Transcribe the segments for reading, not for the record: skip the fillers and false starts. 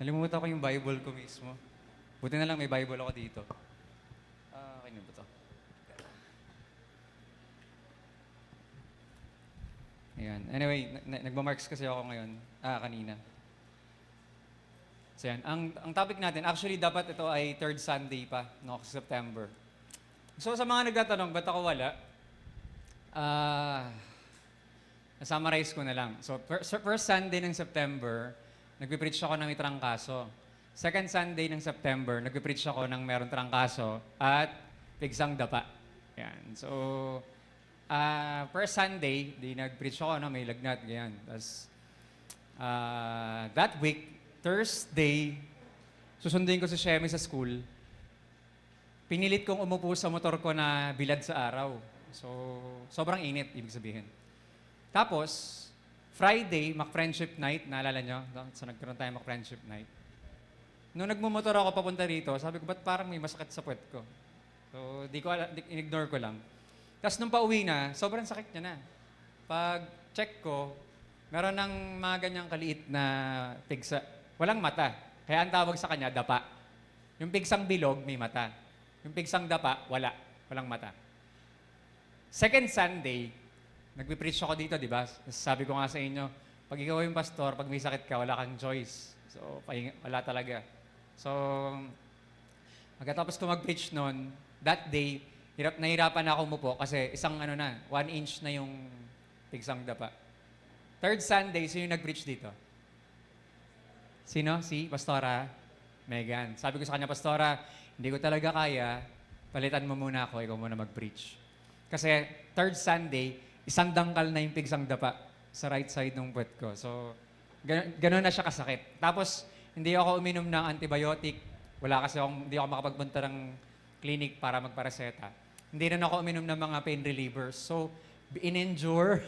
Nalimutan ko yung Bible ko mismo. Buti na lang may Bible ako dito. Okay na ba to? Ayan. Anyway, nagmamarks kasi ako ngayon. Kanina. So yan. Ang topic natin, actually dapat ito ay third Sunday pa, no, September. So sa mga nagtatanong, ba't ako wala? Na-summarize ko na lang. So first Sunday ng September, nagpipreach ako ng may trangkaso. Second Sunday ng September, nagpipreach ako ng meron trangkaso at pigsang dapa. Yan. So, first Sunday, di nag-preach ako, no, may lagnat, ganyan. Tapos, that week, Thursday, susundin ko si Shemi sa school. Pinilit kong umupo sa motor ko na bilad sa araw. So, sobrang init, ibig sabihin. Tapos, Friday, Mac-Friendship Night, naalala nyo? So, nagkaroon tayo Mac-Friendship Night. Nung nagmumotor ako papunta rito, sabi ko, ba't parang may masakit sa puwet ko? So, in-ignore ko lang. Tapos nung pauwi na, sobrang sakit niya na. Pag check ko, meron ng mga ganyang kaliit na pigsa. Walang mata. Kaya ang tawag sa kanya, dapa. Yung pigsang bilog, may mata. Yung pigsang dapa, wala. Walang mata. Second Sunday, nagpipreach ako dito, di ba? Sabi ko nga sa inyo, pag ikaw yung pastor, pag may sakit ka, wala kang choice. So, wala talaga. So, pagkatapos ko mag-preach noon, that day, nahirapan na ako umupo kasi isang 1 inch na yung pigsang dapa. Third Sunday, sino yung nag-preach dito? Sino? Si Pastora Megan. Sabi ko sa kanya, Pastora, hindi ko talaga kaya, palitan mo muna ako, ikaw muna mag-preach. Kasi third Sunday, isang dangkal na yung pigsang dapa sa right side ng puwet ko. So, gano'n na siya kasakit. Tapos, hindi ako uminom ng antibiotic. Hindi ako makapagpunta ng clinic para magpareseta. Hindi rin ako uminom ng mga pain relievers. So, in-endure.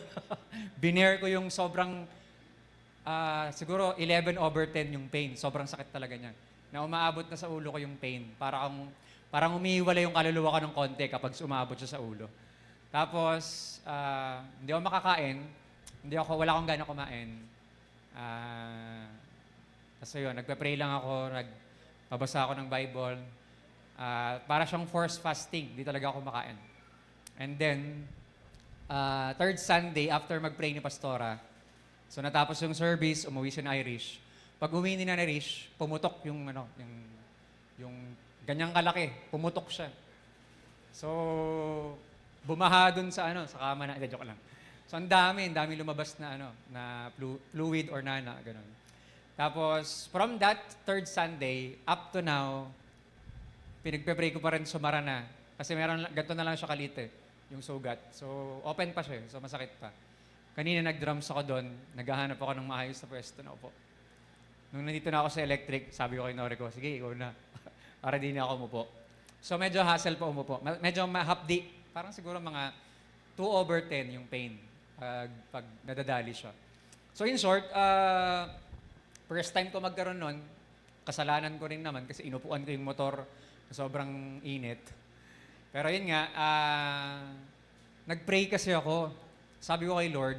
Binare ko yung sobrang, siguro 11/10 yung pain. Sobrang sakit talaga niya. Na umaabot na sa ulo ko yung pain. Parang umiiwala yung kaluluwa ko ng konti kapag umabot siya sa ulo. Tapos, hindi ako makakain. Wala akong gana kumain. Tapos yun, nagpe-pray lang ako, nagpabasa ako ng Bible. Para siyang forced fasting, hindi talaga ako makain. And then, third Sunday, after mag-pray ni Pastora, so natapos yung service, umuwi si Irish. Pag uwi ni Irish, pumutok yung ganyang kalaki, pumutok siya. So, bumaha dun sa kama na, joke lang. So, ang dami lumabas na fluid or gano'n. Tapos, from that third Sunday, up to now, pinagpe-pray ko pa rin sumara na. Kasi ganito na lang siya kalit yung sugat. So, open pa siya, so masakit pa. Kanina nag-drums ako doon, naghahanap ako ng maayos na pwesto na upo. Nung nandito na ako sa electric, sabi ko kay Nori ko, sige, ikaw na. Para di na ako umupo. So, medyo hassle pa umupo. Medyo mahapdi. Parang siguro mga 2/10 yung pain pag nadadali siya. So, in short, first time ko magkaroon nun, kasalanan ko rin naman kasi inupuan ko yung motor na sobrang init. Pero yun nga, nag-pray kasi ako. Sabi ko kay Lord,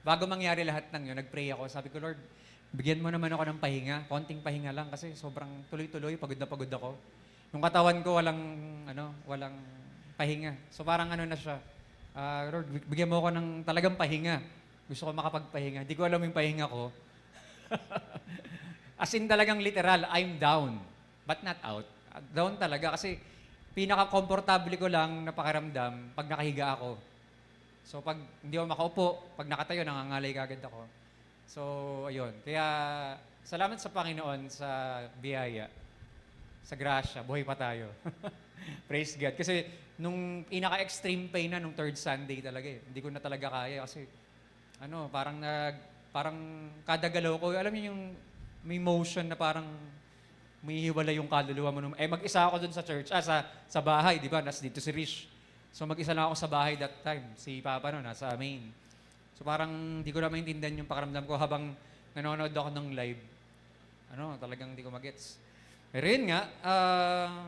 bago mangyari lahat ng yun, nag-pray ako. Sabi ko, Lord, bigyan mo naman ako ng pahinga. Konting pahinga lang kasi sobrang tuloy-tuloy, pagod na pagod ako. Yung katawan ko walang pahinga. So parang na siya, Lord, bigyan mo ako ng talagang pahinga. Gusto ko makapagpahinga. Hindi ko alam yung pahinga ko. As in talagang literal, I'm down. But not out. Down talaga kasi pinaka-komportable ko lang na pakiramdam pag nakahiga ako. So pag hindi ako makaupo, pag nakatayo, nangangalay kagad ako. So, ayun. Kaya, salamat sa Panginoon sa biyaya, sa grasya, buhay pa tayo. Praise God. Kasi nung pinaka-extreme pain nung third Sunday talaga hindi ko na talaga kaya kasi parang kada galaw ko, alam niyo yung may motion na parang may hiwala yung kaluluwa mo. Mag-isa ako dun sa church, sa bahay, di ba? Dito si Rish. So mag-isa lang ako sa bahay that time. Si Papa nasa main. So parang di ko na maintindihan yung pakiramdam ko habang nanonood ako ng live. Talagang di ko magets. Pero yun nga,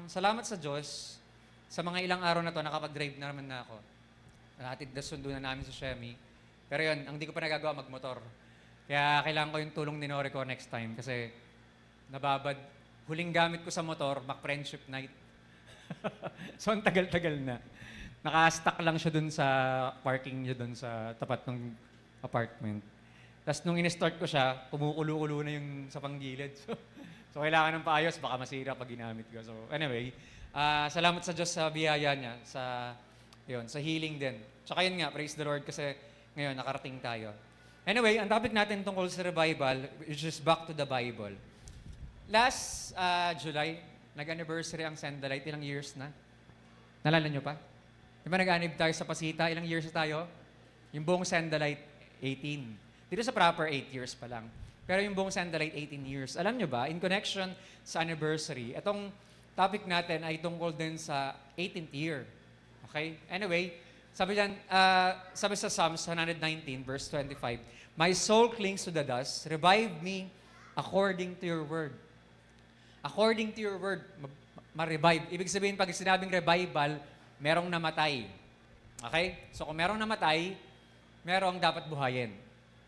salamat sa Diyos. Sa mga ilang araw na to, nakapag-drive na naman na ako. Hatid na sundo na namin sa Shemi. Pero yun, ang di ko pa nagagawa magmotor. Kaya kailangan ko yung tulong ni Nori ko next time kasi nababad. Huling gamit ko sa motor, Mac-Friendship Night. So, ang tagal-tagal na. Naka-stuck lang siya dun sa parking niya dun sa tapat ng apartment. Tapos nung in-start ko siya, kumukulo-kulo na yung sa panggilid. So kailangan ng paayos, baka masira pag ginamit ko. So anyway, salamat sa Diyos sa biyaya niya, sa healing din. Tsaka yun nga, praise the Lord kasi ngayon nakarating tayo. Anyway, ang topic natin tungkol sa revival, which is back to the Bible. Last July, nag-anniversary ang Sandalite. Ilang years na? Nalala nyo pa? Di ba nag-anib tayo sa Pasita? Ilang years na tayo? Yung buong Sandalite, 18. Dito sa proper, 8 years pa lang. Pero yung buong Sandalite, 18 years. Alam nyo ba, in connection sa anniversary, itong topic natin ay tungkol din sa 18th year. Okay? Anyway, sabi sa Psalms 119, verse 25, "My soul clings to the dust, revive me according to your word." According to your word, ma-revive. Ibig sabihin, pag sinabing revival, merong namatay. Okay? So kung merong namatay, merong dapat buhayin.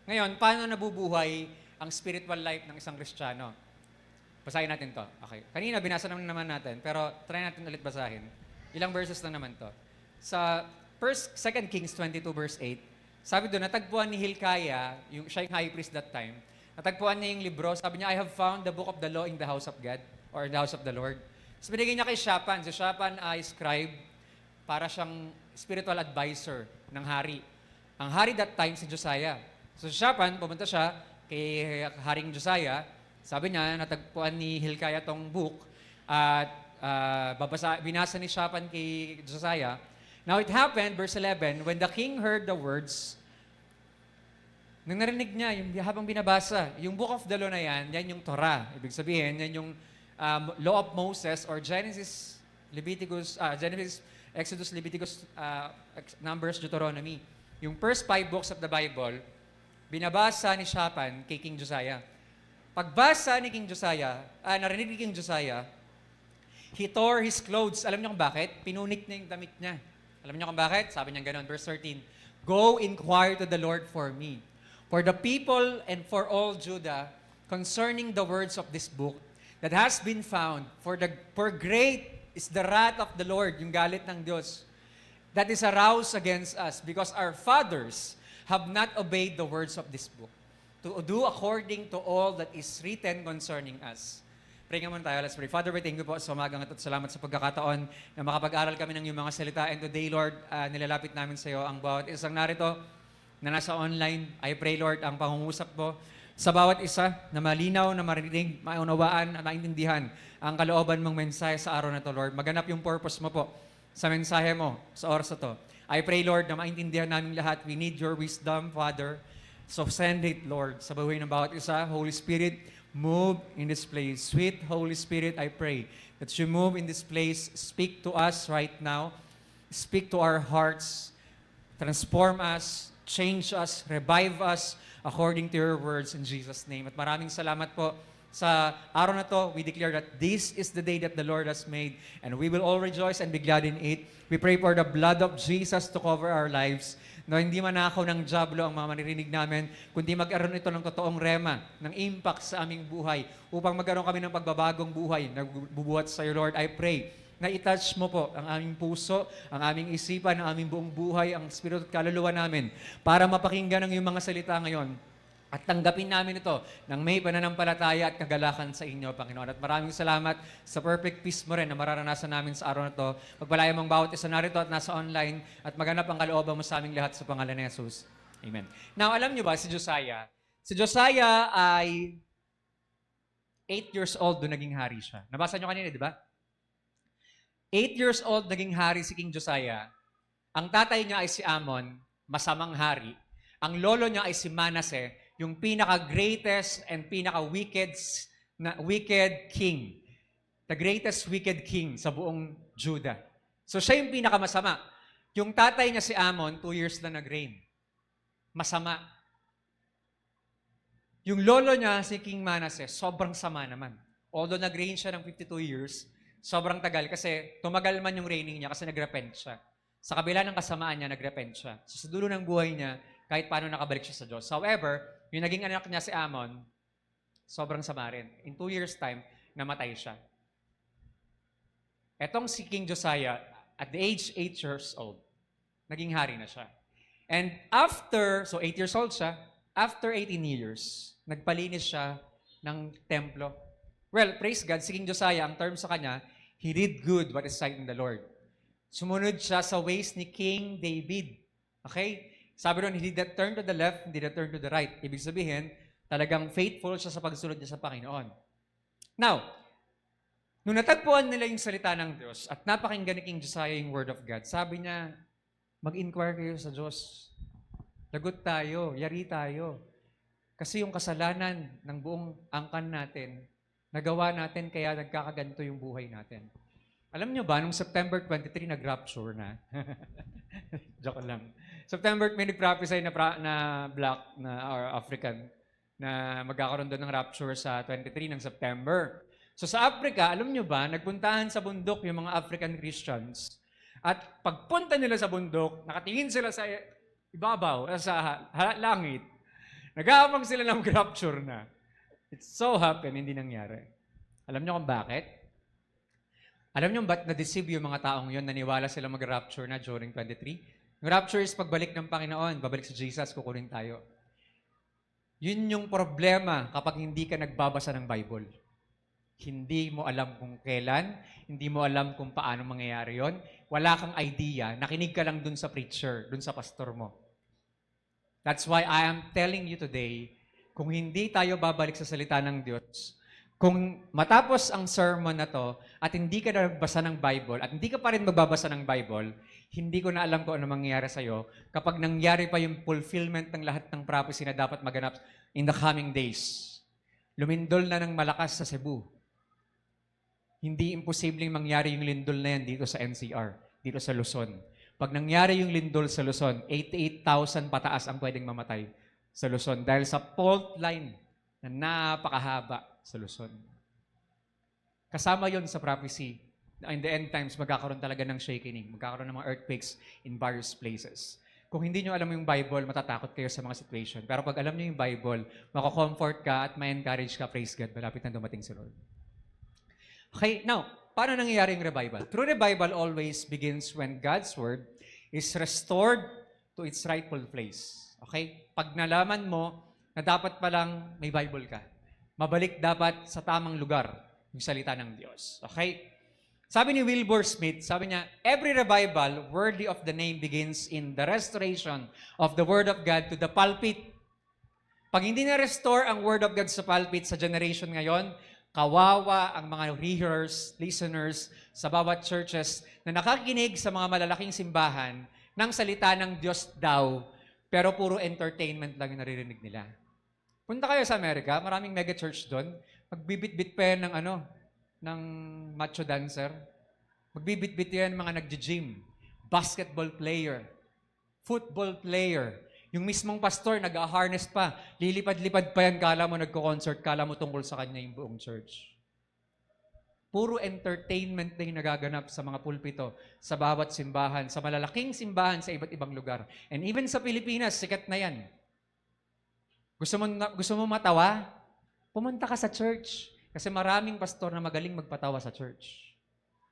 Ngayon, paano nabubuhay ang spiritual life ng isang Kristiyano? Basahin natin to. Okay. Kanina, binasa naman natin, pero try natin ulit basahin. Ilang verses lang naman to. Sa 2 Kings 22 verse 8, sabi doon, natagpuan ni Hilkiah, siya yung high priest that time, natagpuan niya yung libro, sabi niya, "I have found the book of the law in the house of God," or in the house of the Lord. So binigay niya kay Shaphan. Si Shaphan ay scribe, para siyang spiritual advisor ng hari. Ang hari that time, si Josiah. So si Shaphan, pumunta siya kay Haring Josiah, sabi niya, natagpuan ni Hilkiah tong book, at binasa ni Shaphan kay Josiah. Now it happened, verse 11, when the king heard the words, nang narinig niya, habang binabasa, yung book of the law na yan yung Torah. Ibig sabihin, yan yung law of Moses, or Genesis, Exodus, Leviticus, Numbers, Deuteronomy. Yung first 5 books of the Bible, binabasa ni Shaphan kay King Josiah. Pagbasa ni King Josiah, narinig ni King Josiah, he tore his clothes. Alam niyo kung bakit? Pinunik niya yung damit niya. Alam niyo kung bakit? Sabi niya gano'n, verse 13, "Go inquire to the Lord for me, for the people and for all Judah, concerning the words of this book that has been found, for great is the wrath of the Lord," yung galit ng Diyos, "that is aroused against us, because our fathers have not obeyed the words of this book, to do according to all that is written concerning us." Pray nga muna tayo. Let's pray. Father, we thank you po sa umagang ito at salamat sa pagkakataon na makapag-aral kami ng iyong mga salita. And today, Lord, nilalapit namin sa iyo ang bawat isang narito na nasa online. I pray, Lord, ang pangungusap mo sa bawat isa na malinaw, na marinig, maunawaan, at maintindihan ang kalooban mong mensahe sa araw na ito, Lord. Maganap yung purpose mo po sa mensahe mo sa oras na ito. I pray, Lord, na maintindihan namin lahat. We need your wisdom, Father. So send it, Lord, sa buhay ng bawat isa. Holy Spirit, move in this place. Sweet Holy Spirit, I pray that you move in this place. Speak to us right now. Speak to our hearts. Transform us, change us, revive us according to your words in Jesus' name. At maraming salamat po sa araw na to. We declare that this is the day that the Lord has made, and we will all rejoice and be glad in it. We pray for the blood of Jesus to cover our lives. No, hindi manakaw ng diablo ang mga maririnig namin, kundi magkaroon ito ng totoong rema, ng impact sa aming buhay, upang magkaroon kami ng pagbabagong buhay na bubuhat sa iyo, Lord. I pray na itouch mo po ang aming puso, ang aming isipan, ang aming buong buhay, ang spirito at kaluluwa namin, para mapakinggan ang iyong mga salita ngayon. At tanggapin namin ito ng may pananampalataya at kagalakan sa inyo, Panginoon. At maraming salamat sa perfect peace mo rin na mararanasan namin sa araw na ito. Pagpalaya mong bawat isa narito at nasa online, at maganap ang kalooban mo sa aming lahat sa pangalan ni Jesus. Amen. Now, alam niyo ba si Josiah? Si Josiah ay 8 years old doon naging hari siya. Nabasa niyo kanina, di ba? 8 years old naging hari si King Josiah. Ang tatay niya ay si Amon, masamang hari. Ang lolo niya ay si Manasseh, yung pinaka-greatest and pinaka-wicked king. The greatest wicked king sa buong Judah. So siya yung pinakamasama. Yung tatay niya si Amon, 2 years lang nag-reign. Masama. Yung lolo niya, si King Manasseh, sobrang sama naman. Although nag-reign siya ng 52 years, sobrang tagal kasi tumagal man yung reigning niya kasi nag-repent siya. Sa kabila ng kasamaan niya, nag-repent siya. So sa dulo ng buhay niya, kahit paano nakabalik siya sa Diyos. However, yung naging anak niya si Amon, Sobrang sama rin. In 2 years' time, namatay siya. Etong si King Josiah, at the age 8 years old, naging hari na siya. And after, so 8 years old siya, after 18 years, nagpalinis siya ng templo. Well, praise God, si King Josiah, ang term sa kanya, he did good what is right in the Lord. Sumunod siya sa ways ni King David. Okay? Sabi doon, he did not turn to the left, he did not turn to the right. Ibig sabihin, talagang faithful siya sa pagsunod niya sa Panginoon. Now, nung natagpuan nila yung salita ng Diyos at napakinggan ni King Josiah yung Word of God, sabi niya, mag-inquire kayo sa Diyos. Lagot tayo, yari tayo. Kasi yung kasalanan ng buong angkan natin, nagawa natin kaya nagkakaganto yung buhay natin. Alam niyo ba, nung September 23, nag-rapture na. Joke lang. September, may nag-prophesy na black na or African na magkakaroon doon ng rapture sa 23 ng September. So sa Africa, alam nyo ba, nagpuntahan sa bundok yung mga African Christians. At pagpunta nila sa bundok, nakatingin sila sa ibabaw, sa langit. Nag-aabang sila ng rapture na. It so happened, hindi nangyari. Alam nyo kung bakit? Alam nyo ba't na-deceive yung mga taong yun, naniwala sila mag-rapture na during 23? Yung rapture is pagbalik ng Panginoon, babalik sa Jesus, kukunin tayo. Yun yung problema kapag hindi ka nagbabasa ng Bible. Hindi mo alam kung kailan, hindi mo alam kung paano mangyayari yon. Wala kang idea, nakinig ka lang dun sa preacher, dun sa pastor mo. That's why I am telling you today, kung hindi tayo babalik sa salita ng Diyos, kung matapos ang sermon na to at hindi ka nagbasa ng Bible at hindi ka pa rin magbabasa ng Bible, hindi ko na alam kung ano mangyayari sa'yo kapag nangyari pa yung fulfillment ng lahat ng prophecy na dapat maganap in the coming days. Lumindol na ng malakas sa Cebu. Hindi imposibleng mangyari yung lindol na yan dito sa NCR, dito sa Luzon. Pag nangyari yung lindol sa Luzon, 88,000 pataas ang pwedeng mamatay sa Luzon dahil sa fault line na napakahaba sa Luzon. Kasama yon sa prophecy na in the end times, magkakaroon talaga ng shaking, magkakaroon ng mga earthquakes in various places. Kung hindi nyo alam yung Bible, matatakot kayo sa mga situation. Pero pag alam nyo yung Bible, makakomfort ka at ma-encourage ka, praise God, malapit na dumating si Lord. Okay, now, paano nangyayari yung revival? True revival always begins when God's Word is restored to its rightful place. Okay? Pag nalaman mo na dapat palang may Bible ka, mabalik dapat sa tamang lugar yung salita ng Diyos. Okay? Sabi ni Wilbur Smith, sabi niya, every revival worthy of the name begins in the restoration of the Word of God to the pulpit. Pag hindi na-restore ang Word of God sa pulpit sa generation ngayon, kawawa ang mga hearers, listeners sa bawat churches na nakakinig sa mga malalaking simbahan ng salita ng Diyos daw, pero puro entertainment lang yung naririnig nila. Punta kayo sa Amerika, maraming mega church doon, magbibit-bit pa yan ng macho dancer. Magbibit-bit yan mga nag-gym, basketball player, football player. Yung mismong pastor, nag-harness pa, lilipad-lipad pa yan, kala mo nagko-concert, kala mo tungkol sa kanya yung buong church. Puro entertainment na yung nagaganap sa mga pulpito, sa bawat simbahan, sa malalaking simbahan sa iba't ibang lugar. And even sa Pilipinas, sikat na yan. Gusto mo matawa? Pumunta ka sa church. Kasi maraming pastor na magaling magpatawa sa church.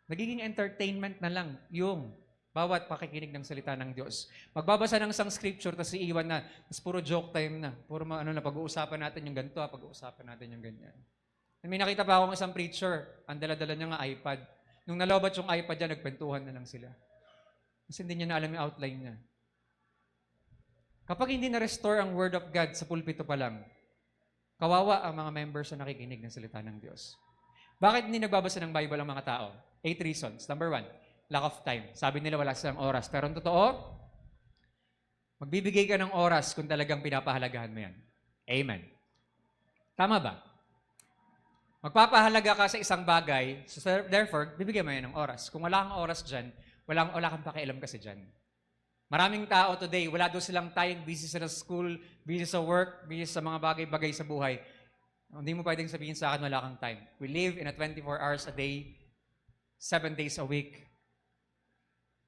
Nagiging entertainment na lang yung bawat pakikinig ng salita ng Diyos. Magbabasa ng isang scripture, tapos iiwan na, tapos puro joke time na. Puro pag-uusapan natin yung ganito, pag-uusapan natin yung ganyan. May nakita pa akong isang preacher, ang dala-dala niya nga iPad. Nung nalobat yung iPad niya, nagkwentuhan na lang sila. Kasi hindi niya na alam yung outline niya. Kapag hindi na-restore ang Word of God sa pulpito pa lang, kawawa ang mga members na nakikinig ng salita ng Diyos. Bakit hindi nagbabasa ng Bible ang mga tao? 8 reasons. Number 1, lack of time. Sabi nila wala silang oras. Pero ang totoo, magbibigay ka ng oras kung talagang pinapahalagahan mo yan. Amen. Tama ba? Magpapahalaga ka sa isang bagay, so therefore, bibigyan mo yan ng oras. Kung wala kang oras dyan, wala kang pakialam kasi dyan. Maraming tao today, wala doon silang time, busy sa school, busy sa work, busy sa mga bagay-bagay sa buhay. Hindi mo pwedeng sabihin sa akin, wala kang time. We live in a 24 hours a day, 7 days a week,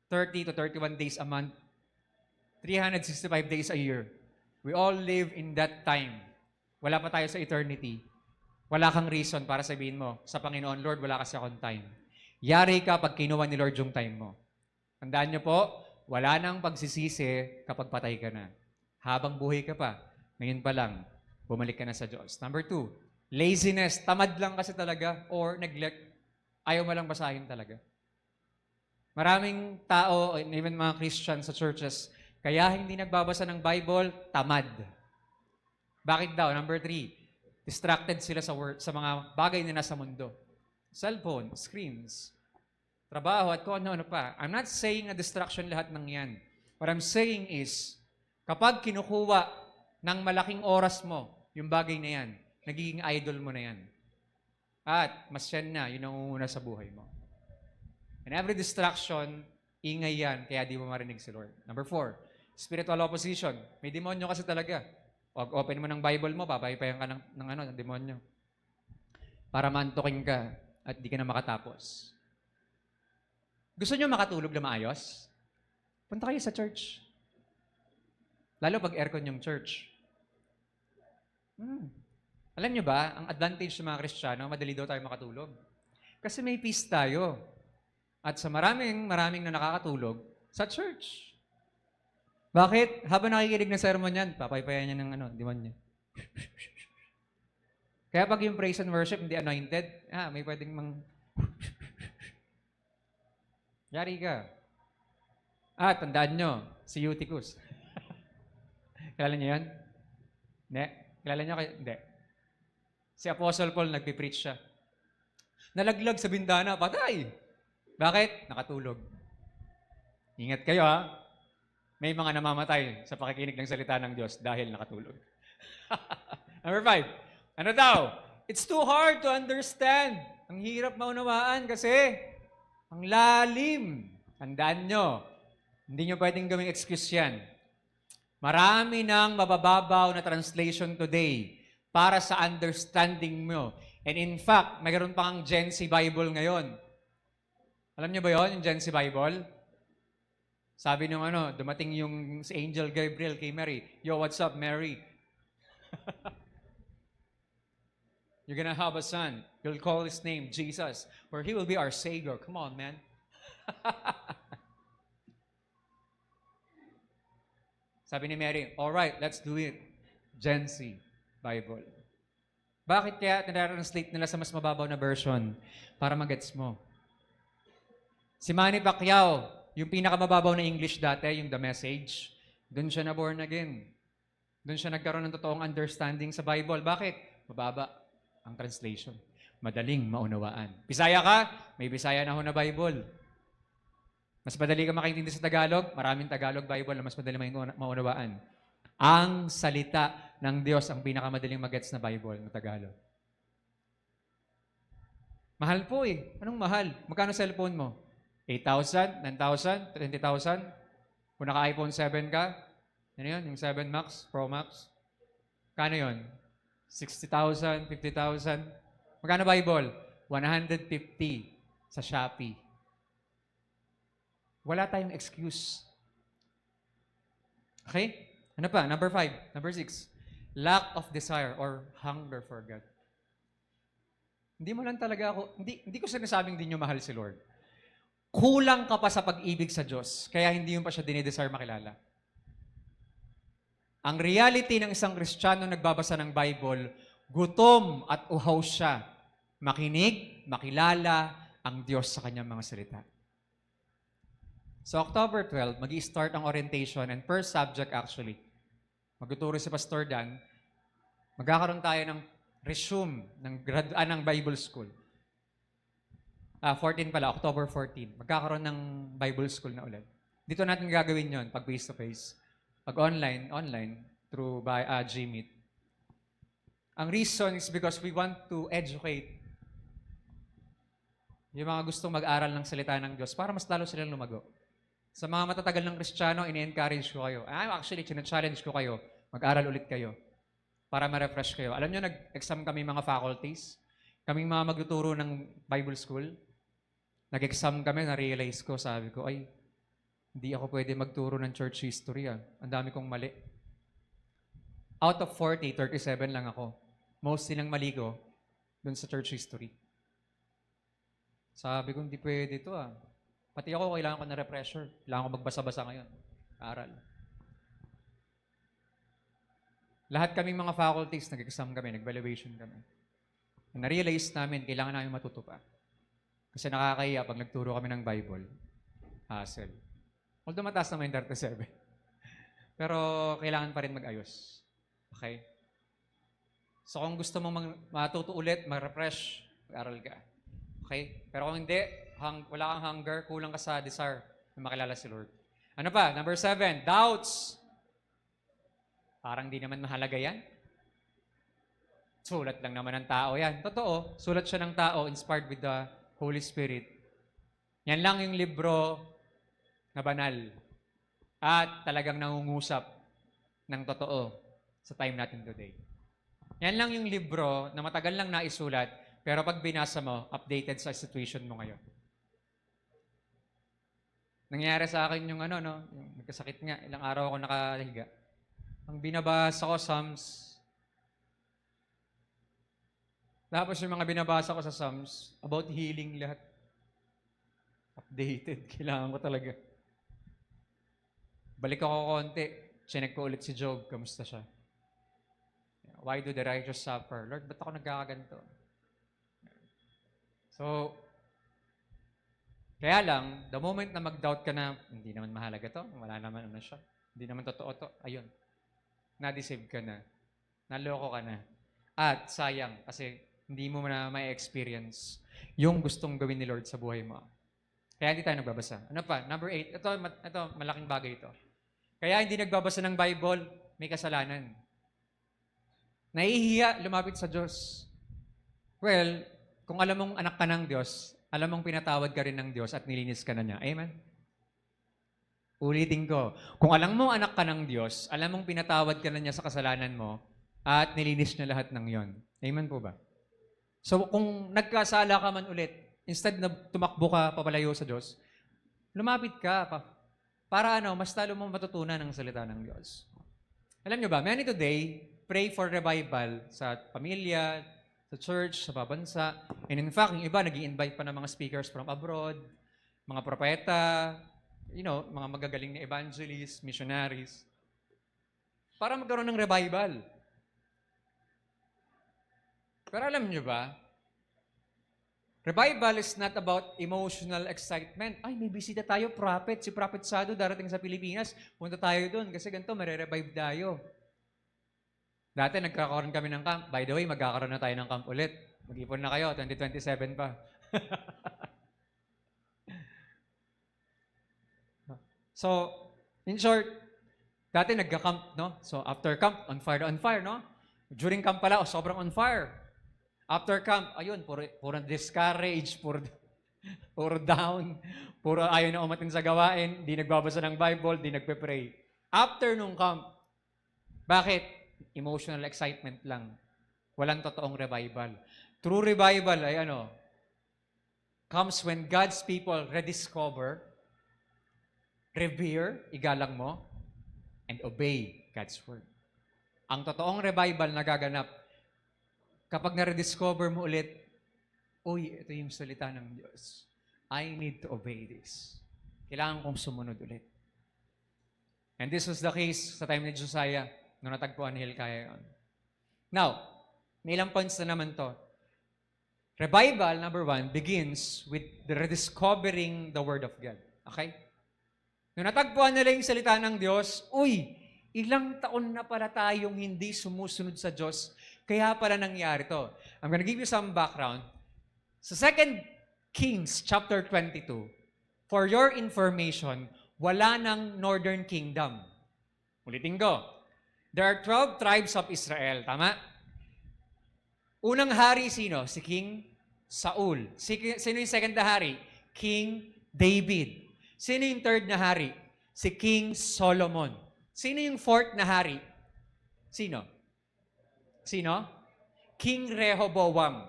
30 to 31 days a month, 365 days a year. We all live in that time. Wala pa tayo sa eternity. Wala kang reason para sabihin mo, sa Panginoon, Lord, wala kasi akong time. Yari ka pag kinuha ni Lord yung time mo. Tandaan niyo po, wala nang pagsisisi kapag patay ka na. Habang buhay ka pa, ngayon pa lang, bumalik ka na sa Diyos. Number 2, laziness. Tamad lang kasi talaga or neglect. Ayaw mo lang basahin talaga. Maraming tao, and even mga Christians sa churches, kaya hindi nagbabasa ng Bible, tamad. Bakit daw? Number 3, distracted sila sa mga bagay na nasa mundo. Cellphone, screens, trabaho, at kung ano-ano pa. I'm not saying na distraction lahat ng yan. What I'm saying is, kapag kinukuha ng malaking oras mo, yung bagay na yan, nagiging idol mo na yan. At mas yan na, yun ang una sa buhay mo. And every distraction, ingay yan, kaya di mo marinig si Lord. Number 4, spiritual opposition. May demonyo kasi talaga. Pag open mo ng Bible mo, papaypayan ka ng demonyo. Para mantukin ka at di ka na makatapos. Gusto nyo makatulog na maayos? Punta kayo sa church. Lalo pag aircon yung church. Alam nyo ba, ang advantage ng mga Kristiyano, madali daw tayo makatulog. Kasi may peace tayo. At sa maraming na nakakatulog, sa church. Bakit? Habang nakikinig ng sermon yan, papaypayan niya ng demonyo. Kaya pag yung praise and worship hindi anointed, may pwedeng yari ka. Tandaan nyo, si Eutychus. Kilala niyo yan? Hindi? Kilala niyo? Hindi. Si Apostle Paul, nagpipreach siya. Nalaglag sa bintana, patay! Bakit? Nakatulog. Ingat kayo May mga namamatay sa pakikinig ng salita ng Diyos dahil nakatulog. Number 5. Ano daw? It's too hard to understand. Ang hirap maunawaan kasi ang lalim. Tandaan nyo, hindi nyo pwedeng gawing excuse yan. Marami ng mabababaw na translation today para sa understanding mo. And in fact, mayroon pang Gen Z Bible ngayon. Alam niyo ba yon yung Gen Z Bible? Sabi nung dumating yung si Angel Gabriel kay Mary. Yo, what's up, Mary? You're gonna have a son. You'll call his name Jesus, for he will be our Savior. Come on, man. Sabi ni Mary, all right, let's do it. Gen Z Bible. Bakit kaya tinatranslate nila sa mas mababaw na version? Para magets mo. Si Manny Pacquiao, yung pinakamababaw na English dati, yung The Message, doon siya na born again. Doon siya nagkaroon ng totoong understanding sa Bible. Bakit? Mababa ang translation. Madaling maunawaan. Bisaya ka? May Bisaya na ho na Bible. Mas madali ka makaintindi sa Tagalog? Maraming Tagalog Bible na mas madali maunawaan. Ang salita ng Diyos ang pinakamadaling magets na Bible na Tagalog. Mahal po Anong mahal? Magkano cellphone mo? 8,000, 9,000, 20,000? Kung naka-iPhone 7 ka, ano yun? Yung 7 Max, Pro Max? Kano yun? 60,000, 50,000? Magkano Bible? 150 sa Shopee. Wala tayong excuse. Okay? Ano pa? Number 5. Number 6. Lack of desire or hunger for God. Hindi mo lang talaga hindi ko sinasabing hindi nyo mahal si Lord. Kulang ka pa sa pag-ibig sa Diyos, kaya hindi mo pa siya dinidesire makilala. Ang reality ng isang Kristiyano nagbabasa ng Bible, gutom at uhaw siya. Makinig, makilala ang Diyos sa kanyang mga salita. So October 12, mag-i-start ang orientation and first subject actually. Magtuturo si Pastor Dan. Magkakaroon tayo ng resume ng Bible School. 14 pala, October 14. Magkakaroon ng Bible School na ulit. Dito natin gagawin yon pag face-to-face. Pag online, through Gmeet. Ang reason is because we want to educate yung mga gustong mag-aral ng salita ng Diyos para mas lalo silang lumago. Sa mga matatagal ng Kristiyano, ini-encourage ko kayo. Actually, challenge ko kayo. Mag-aral ulit kayo para ma-refresh kayo. Alam nyo, nag-exam kami mga faculties. Kaming mga magtuturo ng Bible School. Nag-exam kami, na-realize ko, sabi ko, hindi ako pwede magturo ng church history. Ang dami kong mali. Out of 40, 37 lang ako. Mostly ng mali ko, doon sa church history. Sabi ko, hindi pwede ito ah. Pati ako, kailangan ko na refresher. Kailangan ko magbasa-basa ngayon. Aral. Lahat kaming mga faculties, nag-exam kami, nag-evaluation kami. Na-realize namin, kailangan namin matuto pa. Kasi nakakahiya pag nagturo kami ng Bible. Hassle. Although mataas naman yung 37. Pero kailangan pa rin mag-ayos. Okay? So kung gusto mong matuto ulit, mag-refresh, mag-aral ka. Okay? Pero kung hindi, wala kang hunger, kulang ka sa desire na makilala si Lord. Ano pa? Number 7, doubts. Parang di naman mahalaga yan. Sulat lang naman ng tao yan. Totoo, sulat siya ng tao, inspired with the Holy Spirit. Yan lang yung libro na banal. At talagang nangungusap ng totoo sa time natin today. Yan lang yung libro na matagal lang naisulat, pero pag binasa mo, updated sa situation mo ngayon. Nangyari sa akin yung yung nagkasakit nga, ilang araw ako nakahiga. Ang binabasa ko, Psalms. Tapos yung mga binabasa ko sa Psalms, about healing lahat. Updated, kailangan ko talaga. Balik ako konti, chinek ko ulit si Job, kamusta siya? Why do the righteous suffer? Lord, ba't ako nagkakaganto? So, kaya lang, the moment na mag-doubt ka na, hindi naman mahalaga to, wala naman siya, hindi naman totoo to, ayun, na-deceive ka na, naloko ka na, at sayang, kasi hindi mo na may experience yung gustong gawin ni Lord sa buhay mo. Kaya hindi tayo nagbabasa. Ano pa? Number 8, ito malaking bagay ito. Kaya hindi nagbabasa ng Bible, may kasalanan. Nahihiya lumapit sa Diyos. Well, kung alam mong anak ka ng Diyos, alam mong pinatawad ka rin ng Diyos at nilinis ka na niya. Amen? Ulitin ko. Kung alam mong anak ka ng Diyos, alam mong pinatawad ka na niya sa kasalanan mo at nilinis niya lahat ng yon. Amen po ba? So, kung nagkasala ka man ulit, instead na tumakbo ka papalayo sa Diyos, lumapit ka pa. Para mas talo mo matutunan ng salita ng Diyos. Alam niyo ba, many today pray for revival sa pamilya, sa church, sa babansa. And in fact, yung iba nag-i-invite pa ng mga speakers from abroad, mga propeta, mga magagaling na evangelists, missionaries, para magkaroon ng revival. Pero alam niyo ba, revival is not about emotional excitement. Ay, may bisita tayo, prophet. Si Prophet Sado darating sa Pilipinas. Punta tayo doon kasi ganito, may-revive tayo. Dati nagkakaroon kami ng camp. By the way, magkakaroon na tayo ng camp ulit. Mag-ipon na kayo, 2027 pa. So, in short, dati nagka-camp, no? So, after camp, on fire, no? During camp pala, sobrang on fire. After camp, ayun, puro discourage, puro down, puro ayaw na umatin sa gawain, di nagbabasa ng Bible, di nagpe-pray. After nung camp, bakit? Emotional excitement lang. Walang totoong revival. True revival ay comes when God's people rediscover, revere, igalang mo, and obey God's word. Ang totoong revival nagaganap kapag na-rediscover mo ulit, ito yung salita ng Diyos. I need to obey this. Kailangan kong sumunod ulit. And this was the case sa time ni Josiah nung natagpuan ni Hilkiah yun. Now, may ilang points na naman to. Revival, number 1, begins with the rediscovering the Word of God. Okay? Nung natagpuan nila yung salita ng Diyos, ilang taon na pala tayong hindi sumusunod sa Diyos, kaya pala nangyari to. I'm gonna give you some background. Sa 2 Kings chapter 22, for your information, wala ng Northern Kingdom. Ulitin ko. There are 12 tribes of Israel. Tama? Unang hari sino? Si King Saul. Sino yung second na hari? King David. Sino yung third na hari? Si King Solomon. Sino yung fourth na hari? Sino? King Rehoboam.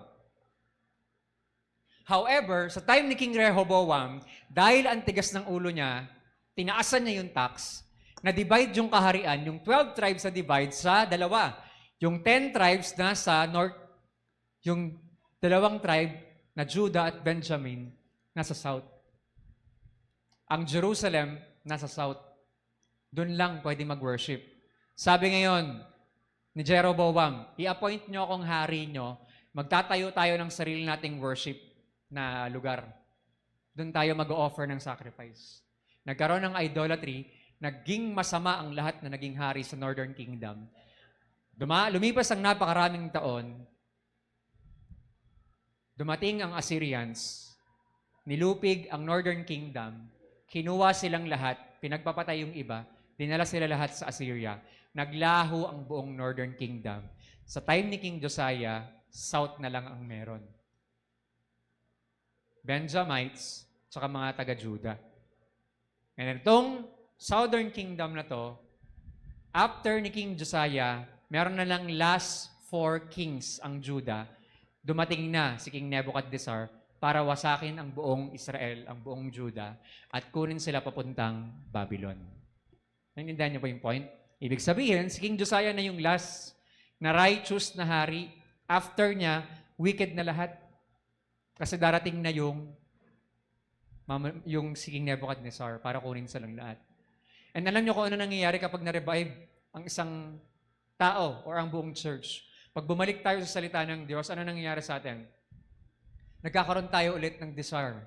However, sa time ni King Rehoboam, dahil ang tigas ng ulo niya, tinaasan niya yung tax, na-divide yung kaharian, yung 12 tribes na divide sa dalawa. Yung 10 tribes na sa north, yung Dalawang tribe na Judah at Benjamin nasa south. Ang Jerusalem nasa south. Doon lang pwede mag-worship. Sabi ngayon ni Jeroboam, i-appoint nyo akong hari nyo, magtatayo tayo ng sarili nating worship na lugar. Doon tayo mag-offer ng sacrifice. Nagkaroon ng idolatry, naging masama ang lahat na naging hari sa Northern Kingdom. Lumipas ang napakaraming taon, dumating ang Assyrians, nilupig ang Northern Kingdom, kinuha silang lahat, pinagpapatay yung iba, dinala sila lahat sa Assyria. Naglaho ang buong Northern Kingdom. Sa time ni King Josiah, south na lang ang meron. Benjamites, tsaka mga taga-Judah. And itong Southern Kingdom na to, after ni King Josiah, meron na lang last 4 kings ang Judah. Dumating na si King Nebuchadnezzar para wasakin ang buong Israel, ang buong Judah, at kunin sila papuntang Babylon. Naintindihan niyo po yung point? Ibig sabihin, si King Josiah na yung last na righteous na hari. After niya, wicked na lahat. Kasi darating na yung si King Nebuchadnezzar para kunin silang lahat. And alam niyo kung ano nangyayari kapag na-revive ang isang tao or ang buong church. Pag bumalik tayo sa salita ng Diyos, ano nangyayari sa atin? Nagkakaroon tayo ulit ng desire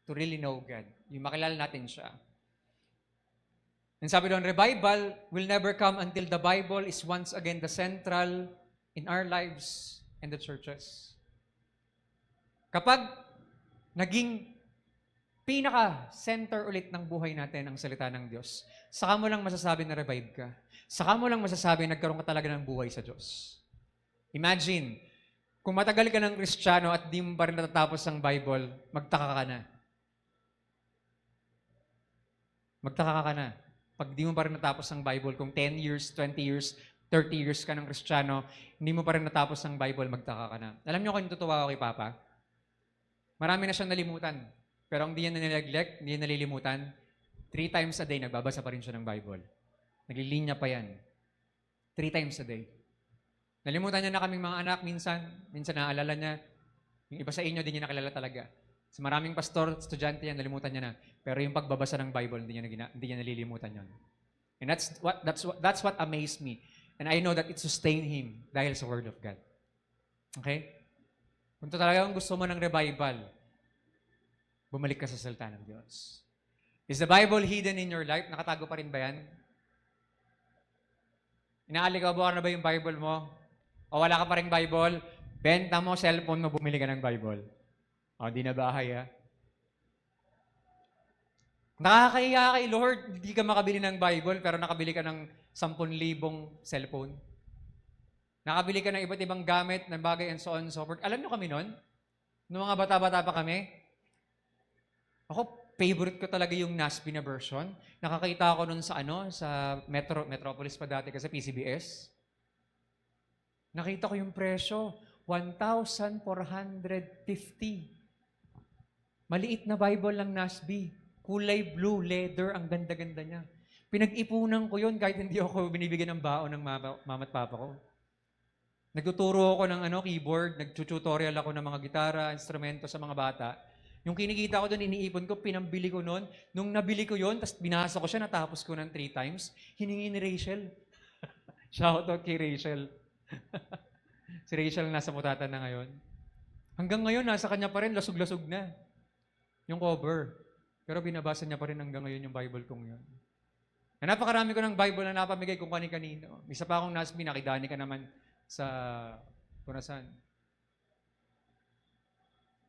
to really know God. Yung makilala natin siya. And sabi doon, revival will never come until the Bible is once again the central in our lives and the churches. Kapag naging pinaka-center ulit ng buhay natin ang salita ng Diyos, saka mo lang masasabi na revive ka. Saka mo lang masasabi nagkaroon ka talaga ng buhay sa Diyos. Imagine, kung matagal ka ng Kristiyano at di mo pa rin natatapos ang Bible, magtaka ka na. Magtaka ka na. Pag di mo pa rin natapos ang Bible, kung 10 years, 20 years, 30 years ka ng Kristiyano, hindi mo pa rin natapos ang Bible, magtaka ka na. Alam niyo kung tutuwa ako kay Papa? Marami na siyang nalimutan. Pero ang di niya nineglect, hindi niya nalilimutan, 3 times a day, nagbabasa pa rin siya ng Bible. Naglilinya pa yan. 3 times a day. Nalimutan niya na kaming mga anak minsan naaalala niya. Yung iba sa inyo, di niya nakilala talaga. Sa maraming pastor, estudyante yan, nalimutan niya na. Pero yung pagbabasa ng Bible, hindi niya nalilimutan yon. And that's what amazed me. And I know that it sustained him dahil sa Word of God. Okay? Kung talagang gusto mo ng revival, bumalik ka sa salita ng Diyos. Is the Bible hidden in your life? Nakatago pa rin ba yan? Inaalikaw na ba yung Bible mo? O wala ka pa rin Bible? Benta mo, cellphone mo, bumili ka ng Bible. O, di na bahay, ha? Nakakahiya kay Lord, hindi ka makabili ng Bible, pero nakabili ka ng 10,000 cellphone. Nakabili ka ng iba't ibang gamit, ng bagay and so on and so forth. Alam niyo kami nun? Noong mga bata-bata pa kami, ako, favorite ko talaga yung NASB na version. Nakakita ako nun sa Metropolis pa dati kasi PCBS. Nakita ko yung presyo, 1,450. Maliit na Bible lang NASB. Kulay blue, leather, ang ganda-ganda niya. Pinag-ipunan ko yun kahit hindi ako binibigyan ng baon ng mama at papa ko. Nagtuturo ako ng keyboard, nag-tutorial ako ng mga gitara, instrumento sa mga bata. Yung kinikita ko doon, iniipon ko, pinambili ko noon. Nung nabili ko yun, tapos binasa ko siya, natapos ko ng 3 times, hiningi ni Rachel. Shoutout kay Rachel. Si Rachel nasa Mutatan na ngayon. Hanggang ngayon, nasa kanya pa rin, lasog-lasog na. Yung cover. Pero binabasa niya pa rin hanggang ngayon yung Bible kong yun. Na napakarami ko ng Bible na napamigay kung kani-kanino. Isa pa akong NASB, nakidani ka naman sa Punasan.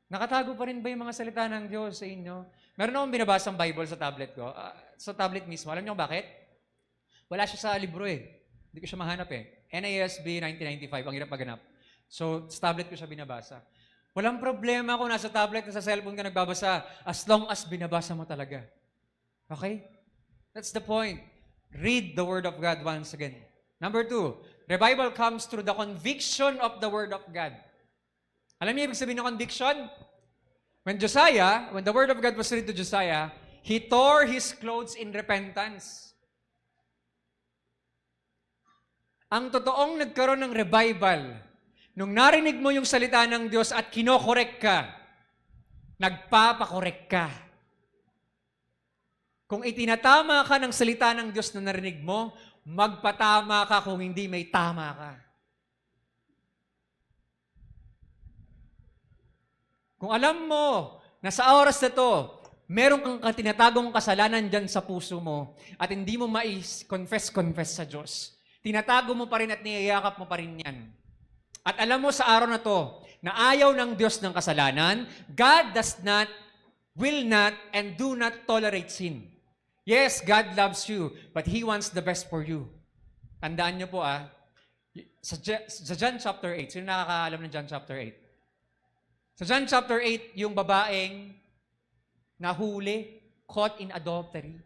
Nakatago pa rin ba yung mga salita ng Diyos sa inyo? Meron akong binabasang Bible sa tablet ko. Sa tablet mismo. Alam niyo bakit? Wala siya sa libro eh. Hindi ko siya mahanap eh. NASB 1995, ang hirap maghanap. So, sa tablet ko siya binabasa. Walang problema kung nasa tablet, nasa cellphone ka nagbabasa, as long as binabasa mo talaga. Okay? That's the point. Read the Word of God once again. Number 2, revival comes through the conviction of the Word of God. Alam niyo ibig sabihin ng conviction? When the Word of God was read to Josiah, he tore his clothes in repentance. Ang totoong nagkaroon ng revival, Nung narinig mo yung salita ng Diyos at kinokorek ka, nagpapakorek ka. Kung itinatama ka ng salita ng Diyos na narinig mo, magpatama ka kung hindi may tama ka. Kung alam mo na sa oras na to, meron kang tinatagong kasalanan dyan sa puso mo at hindi mo confess sa Diyos, tinatago mo pa rin at niyayakap mo pa rin yan. At alam mo sa araw na to, na ayaw ng Diyos ng kasalanan, God does not, will not, and do not tolerate sin. Yes, God loves you, but He wants the best for you. Tandaan niyo po sa John chapter 8, sino nakakaalam ng John chapter 8? Sa John chapter 8, yung babaeng nahuli, caught in adultery.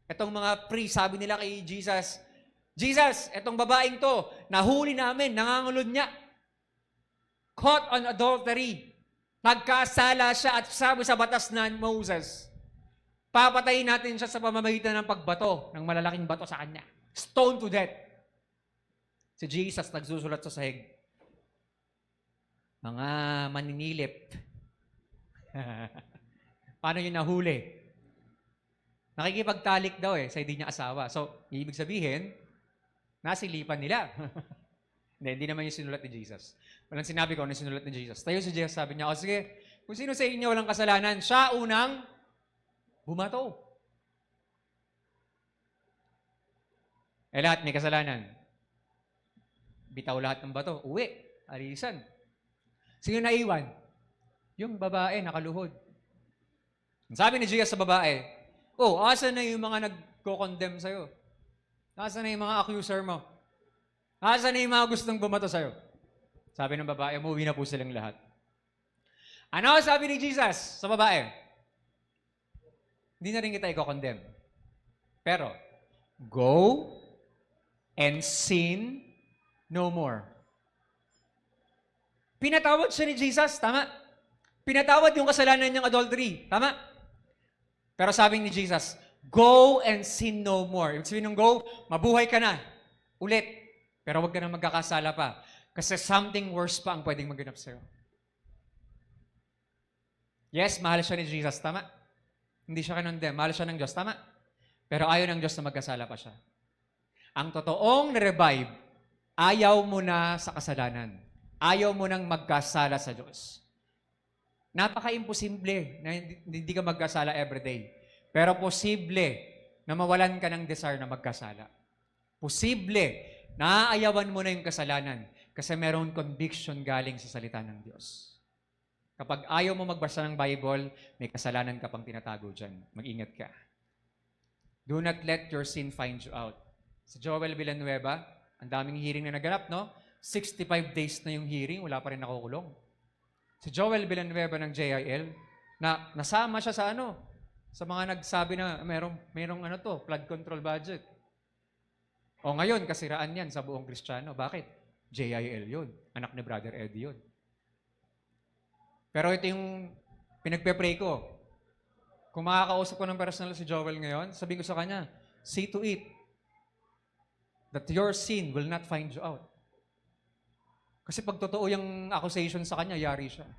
Itong mga priests, sabi nila kay Jesus, Jesus, itong babaeng to, nahuli namin, nangangulod niya. Caught on adultery. Nagkasala siya at sabi sa batas na Moses, papatayin natin siya sa pamamagitan ng pagbato, ng malalaking bato sa kanya. Stone to death. Si Jesus nagsusulat sa sahig. Mga maninilip. Paano yun nahuli? Nakikipagtalik daw sa hindi niya asawa. So, ibig sabihin, nasilipan nila. Hindi naman yung sinulat ni Jesus. Walang sinabi ko na sinulat ni Jesus. Tayo si Jesus, sabi niya, o sige, kung sino sa inyo walang kasalanan, siya unang bumato. Lahat may kasalanan. Bitaw lahat ng bato. Uwi. Alisan. Sino naiwan? Yung babae, nakaluhod. Sabi ni Jesus sa babae, asan na yung mga nagko-condemn sa'yo? Asan na yung mga accuser mo? Asan na yung mga gustong bumato sa'yo? Sabi ng babae, umuwi na po silang lahat. Ano sabi ni Jesus sa babae? Hindi na rin kita i-condemn. Pero, go and sin no more. Pinatawad siya ni Jesus, tama? Pinatawad yung kasalanan niyang adultery, tama? Pero sabi ni Jesus, go and sin no more. Ibig sabihin ng go, mabuhay ka na. Ulit. Pero huwag ka na magkakasala pa. Kasi something worse pa ang pwedeng maganap sa'yo. Yes, mahal siya ni Jesus, tama? Hindi siya kinondem. Mahal siya ng Diyos, tama? Pero ayaw ng Diyos na magkasala pa siya. Ang totoong revive, ayaw mo na sa kasalanan. Ayaw mo nang magkasala sa Diyos. Napaka-imposible na hindi ka magkasala everyday. Pero posible na mawalan ka ng desire na magkasala. Posible na aayawan mo na yung kasalanan kasi meron conviction galing sa salita ng Diyos. Kapag ayaw mo magbasa ng Bible, may kasalanan ka pang tinatago dyan. Mag-ingat ka. Do not let your sin find you out. Sa Joel Villanueva, ang daming hearing na naganap, no? 65 days na yung hearing, wala pa rin nakukulong. Si Joel Villanueva ng JIL, na nasama siya sa mga nagsabi na merong flood control budget. O ngayon, kasiraan yan sa buong Kristiyano. Bakit? JIL yun. Anak ni Brother Eddie yun. Pero ito yung pinagpe-pray ko. Kung makakausap ko ng personal si Joel ngayon, sabihin ko sa kanya, see to it that your sin will not find you out. Kasi pag totoo yung accusation sa kanya, yari siya.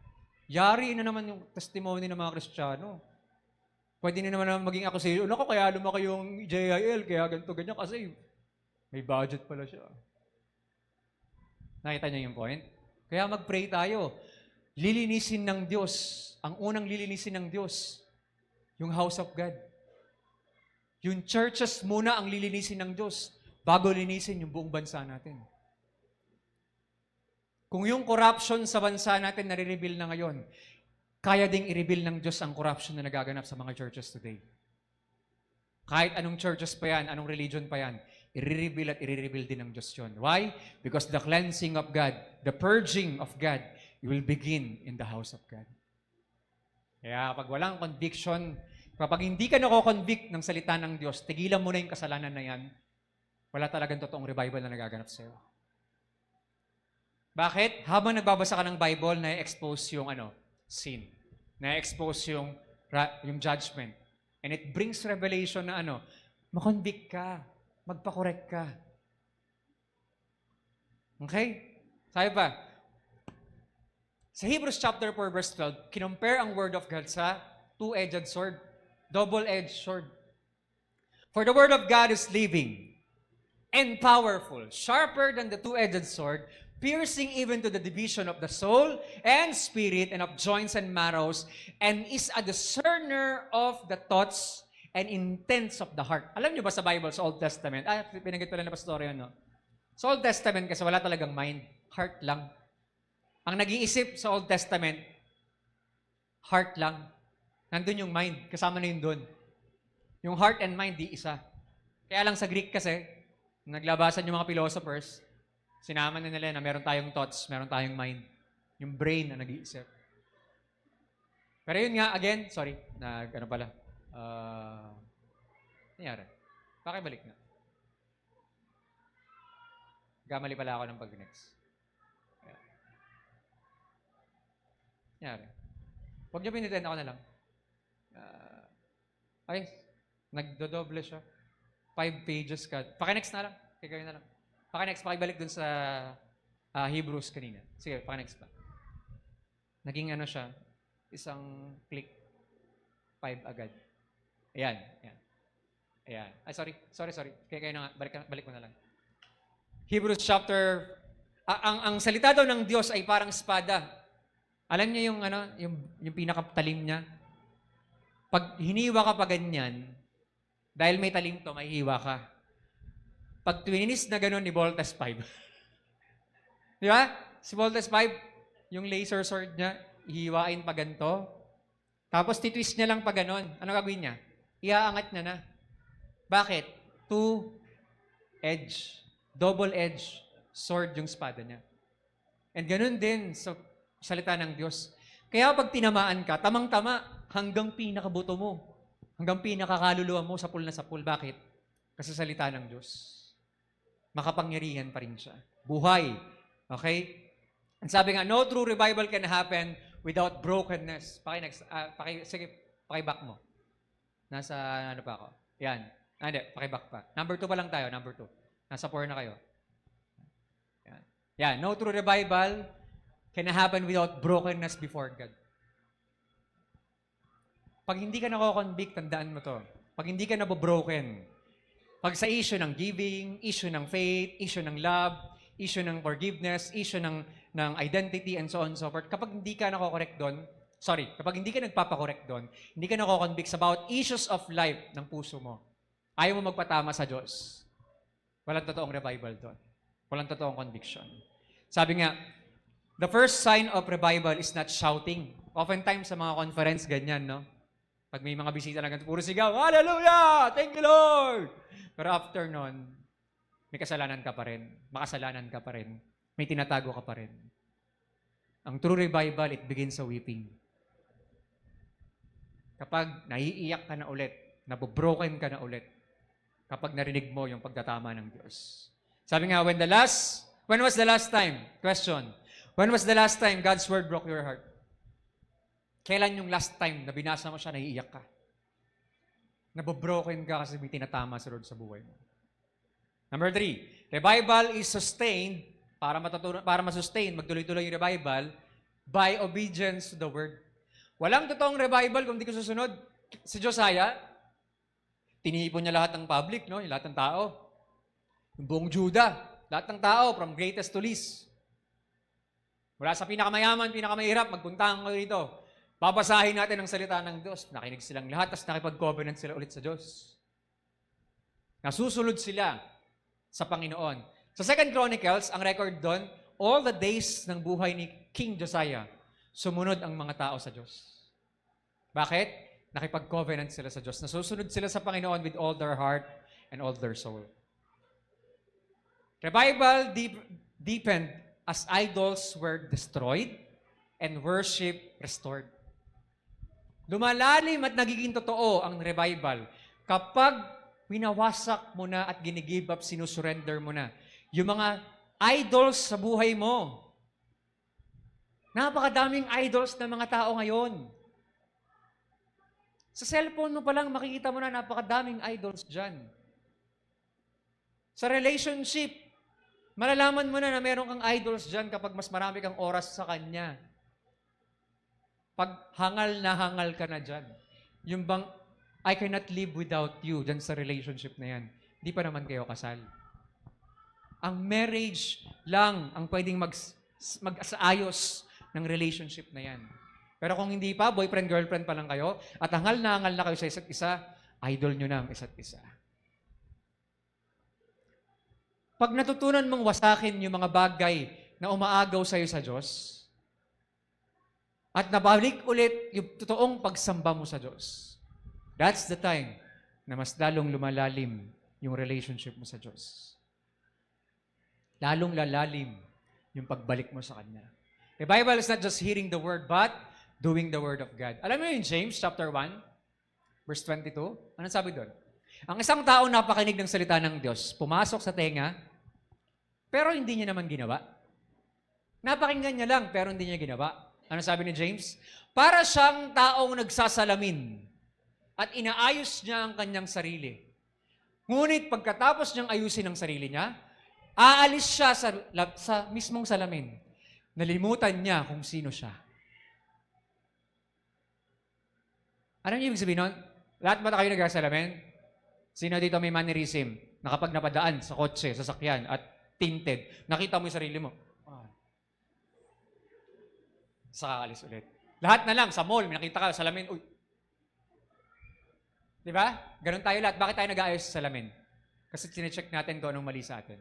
Yari na naman yung testimony ng mga Kristiyano. Pwede na naman maging accusation. Naku, kaya lumaki yung JIL, kaya ganito, ganyan, kasi may budget pala siya. Nakita niyo yung point? Kaya mag-pray tayo. Lilinisin ng Diyos. Ang unang lilinisin ng Diyos, yung house of God. Yung churches muna ang lilinisin ng Diyos bago linisin yung buong bansa natin. Kung yung corruption sa bansa natin nare-reveal na ngayon, kaya ding i-reveal ng Diyos ang corruption na nagaganap sa mga churches today. Kahit anong churches pa yan, anong religion pa yan, i-reveal at i-reveal din ng Diyos yun. Why? Because the cleansing of God, the purging of God, will begin in the house of God. Kaya pag walang conviction, kapag hindi ka nako-convict ng salita ng Diyos, tigilan mo na yung kasalanan na yan, wala talagang totoong revival na nagaganap sa'yo. Bakit? Habang nagbabasa ka ng Bible, na-expose yung sin. Na-expose yung judgment. And it brings revelation na makonvict ka, magpakorek ka. Okay? Sabi pa, Sa Hebrews chapter 4 verse 12, kinompare ang word of God sa two-edged sword, double-edged sword. For the word of God is living and powerful, sharper than the two-edged sword, piercing even to the division of the soul and spirit and of joints and marrows, and is a discerner of the thoughts and intents of the heart. Alam niyo ba sa Bible, sa Old Testament, pinanggit pala na pastor yun, no? Sa Old Testament kasi wala talagang mind, heart lang. Ang nag-iisip sa Old Testament, heart lang. Nandun yung mind, kasama na yun dun. Yung heart and mind, di isa. Kaya lang sa Greek kasi, naglabasan yung mga philosophers, sinama na nila na meron tayong thoughts, meron tayong mind. Yung brain na nag-iisip. Pero yun nga, again, sorry, ano pala, nangyari. Pakibalik na. Gamali pala ako ng pag-next. Nangyari. Huwag niyo pinitend ako na lang. Ay, nagdodoble siya. 5 pages ka. Paki-next na lang. Kaya na lang. Paki-next, pakibalik dun sa Hebrews kanina. Sige, paki-next pa. Naging ano siya, isang click, 5 agad. Ayan, ayan. Ayan. Ay, sorry. Kaya kayo na nga, balik mo na lang. Hebrews chapter, ang salita daw ng Diyos ay parang espada. Alam niyo yung, yung pinakatalim niya? Pag hiniwa ka pa ganyan, dahil may talim to, may hiwa ka. Pag twinis na gano'n ni Voltes 5. Di ba? Si Voltes 5, yung laser sword niya, hihiwain pa ganito. Tapos titwist niya lang pa gano'n. Ano gagawin niya? Iaangat niya na. Bakit? Two-edge. Double-edge sword yung espada niya. And gano'n din sa salita ng Diyos. Kaya pag tinamaan ka, tamang-tama, hanggang pinakabuto mo. Hanggang pinakakaluluwa mo, sapul na sapul. Bakit? Kasi salita ng Diyos. Makapangyarihan pa rin siya. Buhay. Okay? Ang sabi nga, no true revival can happen without brokenness. Sige, pakiback mo. Nasa, ano pa ako? Yan. Hindi, pakiback pa. Number 2 pa lang tayo, number 2. Nasa 4 na kayo. Yan. Yan, no true revival can happen without brokenness before God. Pag hindi ka nako-convict, tandaan mo to. Pag hindi ka nabobroken, pag sa issue ng giving, issue ng faith, issue ng love, issue ng forgiveness, issue ng identity, and so on and so forth, kapag hindi ka nako-correct doon, kapag hindi ka nagpapakorek doon, hindi ka nako-convict about issues of life ng puso mo, ayaw mo magpatama sa Diyos. Walang totoong revival doon. Walang totoong conviction. Sabi nga, the first sign of revival is not shouting. Oftentimes sa mga conference, ganyan, no? Pag may mga bisita na ganito, puro sigaw, Hallelujah! Thank you, Lord! Pero after nun, may kasalanan ka pa rin. Makasalanan ka pa rin. May tinatago ka pa rin. Ang true revival, it begins sa weeping. Kapag naiiyak ka na ulit, nabobroken ka na ulit, kapag narinig mo yung pagtatama ng Diyos. Sabi nga, when was the last time? Question. When was the last time God's word broke your heart? Kailan yung last time na binasa mo siya, naiiyak ka? Nabobroken ka kasi may tinatama sa Lord sa buhay mo. Number 3, revival is sustained, para masustain, magtuloy-tuloy yung revival, by obedience to the word. Walang totoong revival kung di ko susunod. Si Josiah, tinipon niya lahat ng public, no? Yung lahat ng tao. Yung buong Judah, lahat ng tao, from greatest to least. Mula sa pinakamayaman, pinakamahirap, magpuntahan kayo dito. Babasahin natin ang salita ng Diyos. Nakinig silang lahat, tapos nakipag-covenant sila ulit sa Diyos. Nasusunod sila sa Panginoon. Sa 2 Chronicles, ang record doon, all the days ng buhay ni King Josiah, sumunod ang mga tao sa Diyos. Bakit? Nakipag-covenant sila sa Diyos. Nasusunod sila sa Panginoon with all their heart and all their soul. Revival deepened as idols were destroyed and worship restored. Lumalalim at nagiging totoo ang revival kapag winawasak mo na at ginigive up, sinusurrender mo na yung mga idols sa buhay mo. Napakadaming idols na mga tao ngayon. Sa cellphone mo pa lang, makikita mo na napakadaming idols dyan. Sa relationship, malalaman mo na meron kang idols dyan kapag mas marami kang oras sa kanya. Pag hangal na hangal ka na dyan, yung bang, I cannot live without you dyan sa relationship na yan, di pa naman kayo kasal. Ang marriage lang ang pwedeng mag-aayos ng relationship na yan. Pero kung hindi pa, boyfriend-girlfriend pa lang kayo, at hangal na kayo sa isa't isa, idol nyo na ang isa't isa. Pag natutunan mong wasakin yung mga bagay na umaagaw sa'yo sa Diyos, at nabalik ulit yung totoong pagsamba mo sa Diyos, that's the time na mas lalong lumalalim yung relationship mo sa Diyos. Lalong lalalim yung pagbalik mo sa Kanya. The Bible is not just hearing the Word, but doing the Word of God. Alam mo yun, James chapter 1, verse 22? Anong sabi doon? Ang isang tao napakinig ng salita ng Diyos, pumasok sa tenga, pero hindi niya naman ginawa. Napakinggan niya lang, pero hindi niya ginawa. Ano sabi ni James? Para siyang taong nagsasalamin at inaayos niya ang kanyang sarili. Ngunit pagkatapos niyang ayusin ang sarili niya, aalis siya sa mismong salamin. Nalimutan niya kung sino siya. Ano yung ibig sabihin nun? Lahat ba kayo nagsasalamin? Sino dito may mannerism na kapag napadaan sa kotse, sasakyan, at tinted, nakita mo yung sarili mo? Saka alis ulit. Lahat na lang, sa mall, may nakita ka, salamin, uy. Di ba? Ganun tayo lahat. Bakit tayo nag-aayos sa salamin? Kasi chinecheck natin kung anong mali sa atin.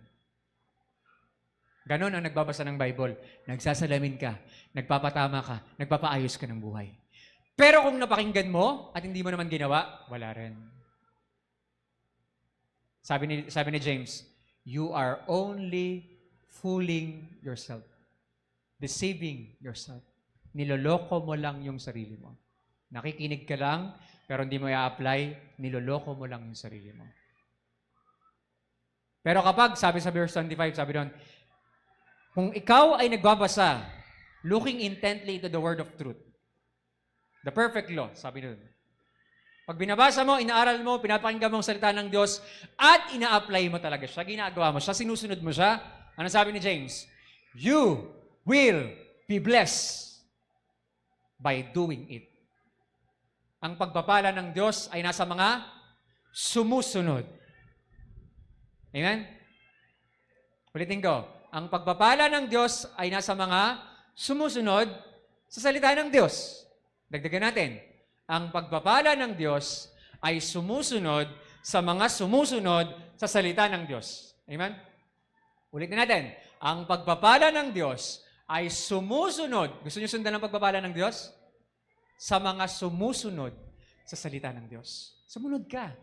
Ganun ang nagbabasa ng Bible. Nagsasalamin ka, nagpapatama ka, nagpapaayos ka ng buhay. Pero kung napakinggan mo at hindi mo naman ginawa, wala rin. Sabi ni James, you are only fooling yourself. Deceiving yourself. Niloloko mo lang yung sarili mo. Nakikinig ka lang, pero hindi mo i-apply, niloloko mo lang yung sarili mo. Pero kapag, sabi sa verse 25, sabi doon, kung ikaw ay nagbabasa, looking intently to the word of truth, the perfect law, sabi doon. Pag binabasa mo, inaaral mo, pinapakinggan mo ang salita ng Diyos, at ina-apply mo talaga siya, ginagawa mo siya, sinusunod mo siya, ano sabi ni James? You will be blessed by doing it. Ang pagpapala ng Diyos ay nasa mga sumusunod. Amen? Ulitin ko. Ang pagpapala ng Diyos ay nasa mga sumusunod sa salita ng Diyos. Dagdagan natin. Ang pagpapala ng Diyos ay sumusunod sa mga sumusunod sa salita ng Diyos. Amen? Ulitin natin. Ang pagpapala ng Diyos ay sumusunod. Gusto niyo sundan ang pagpapala ng Diyos? Sa mga sumusunod sa salita ng Diyos. Sumunod ka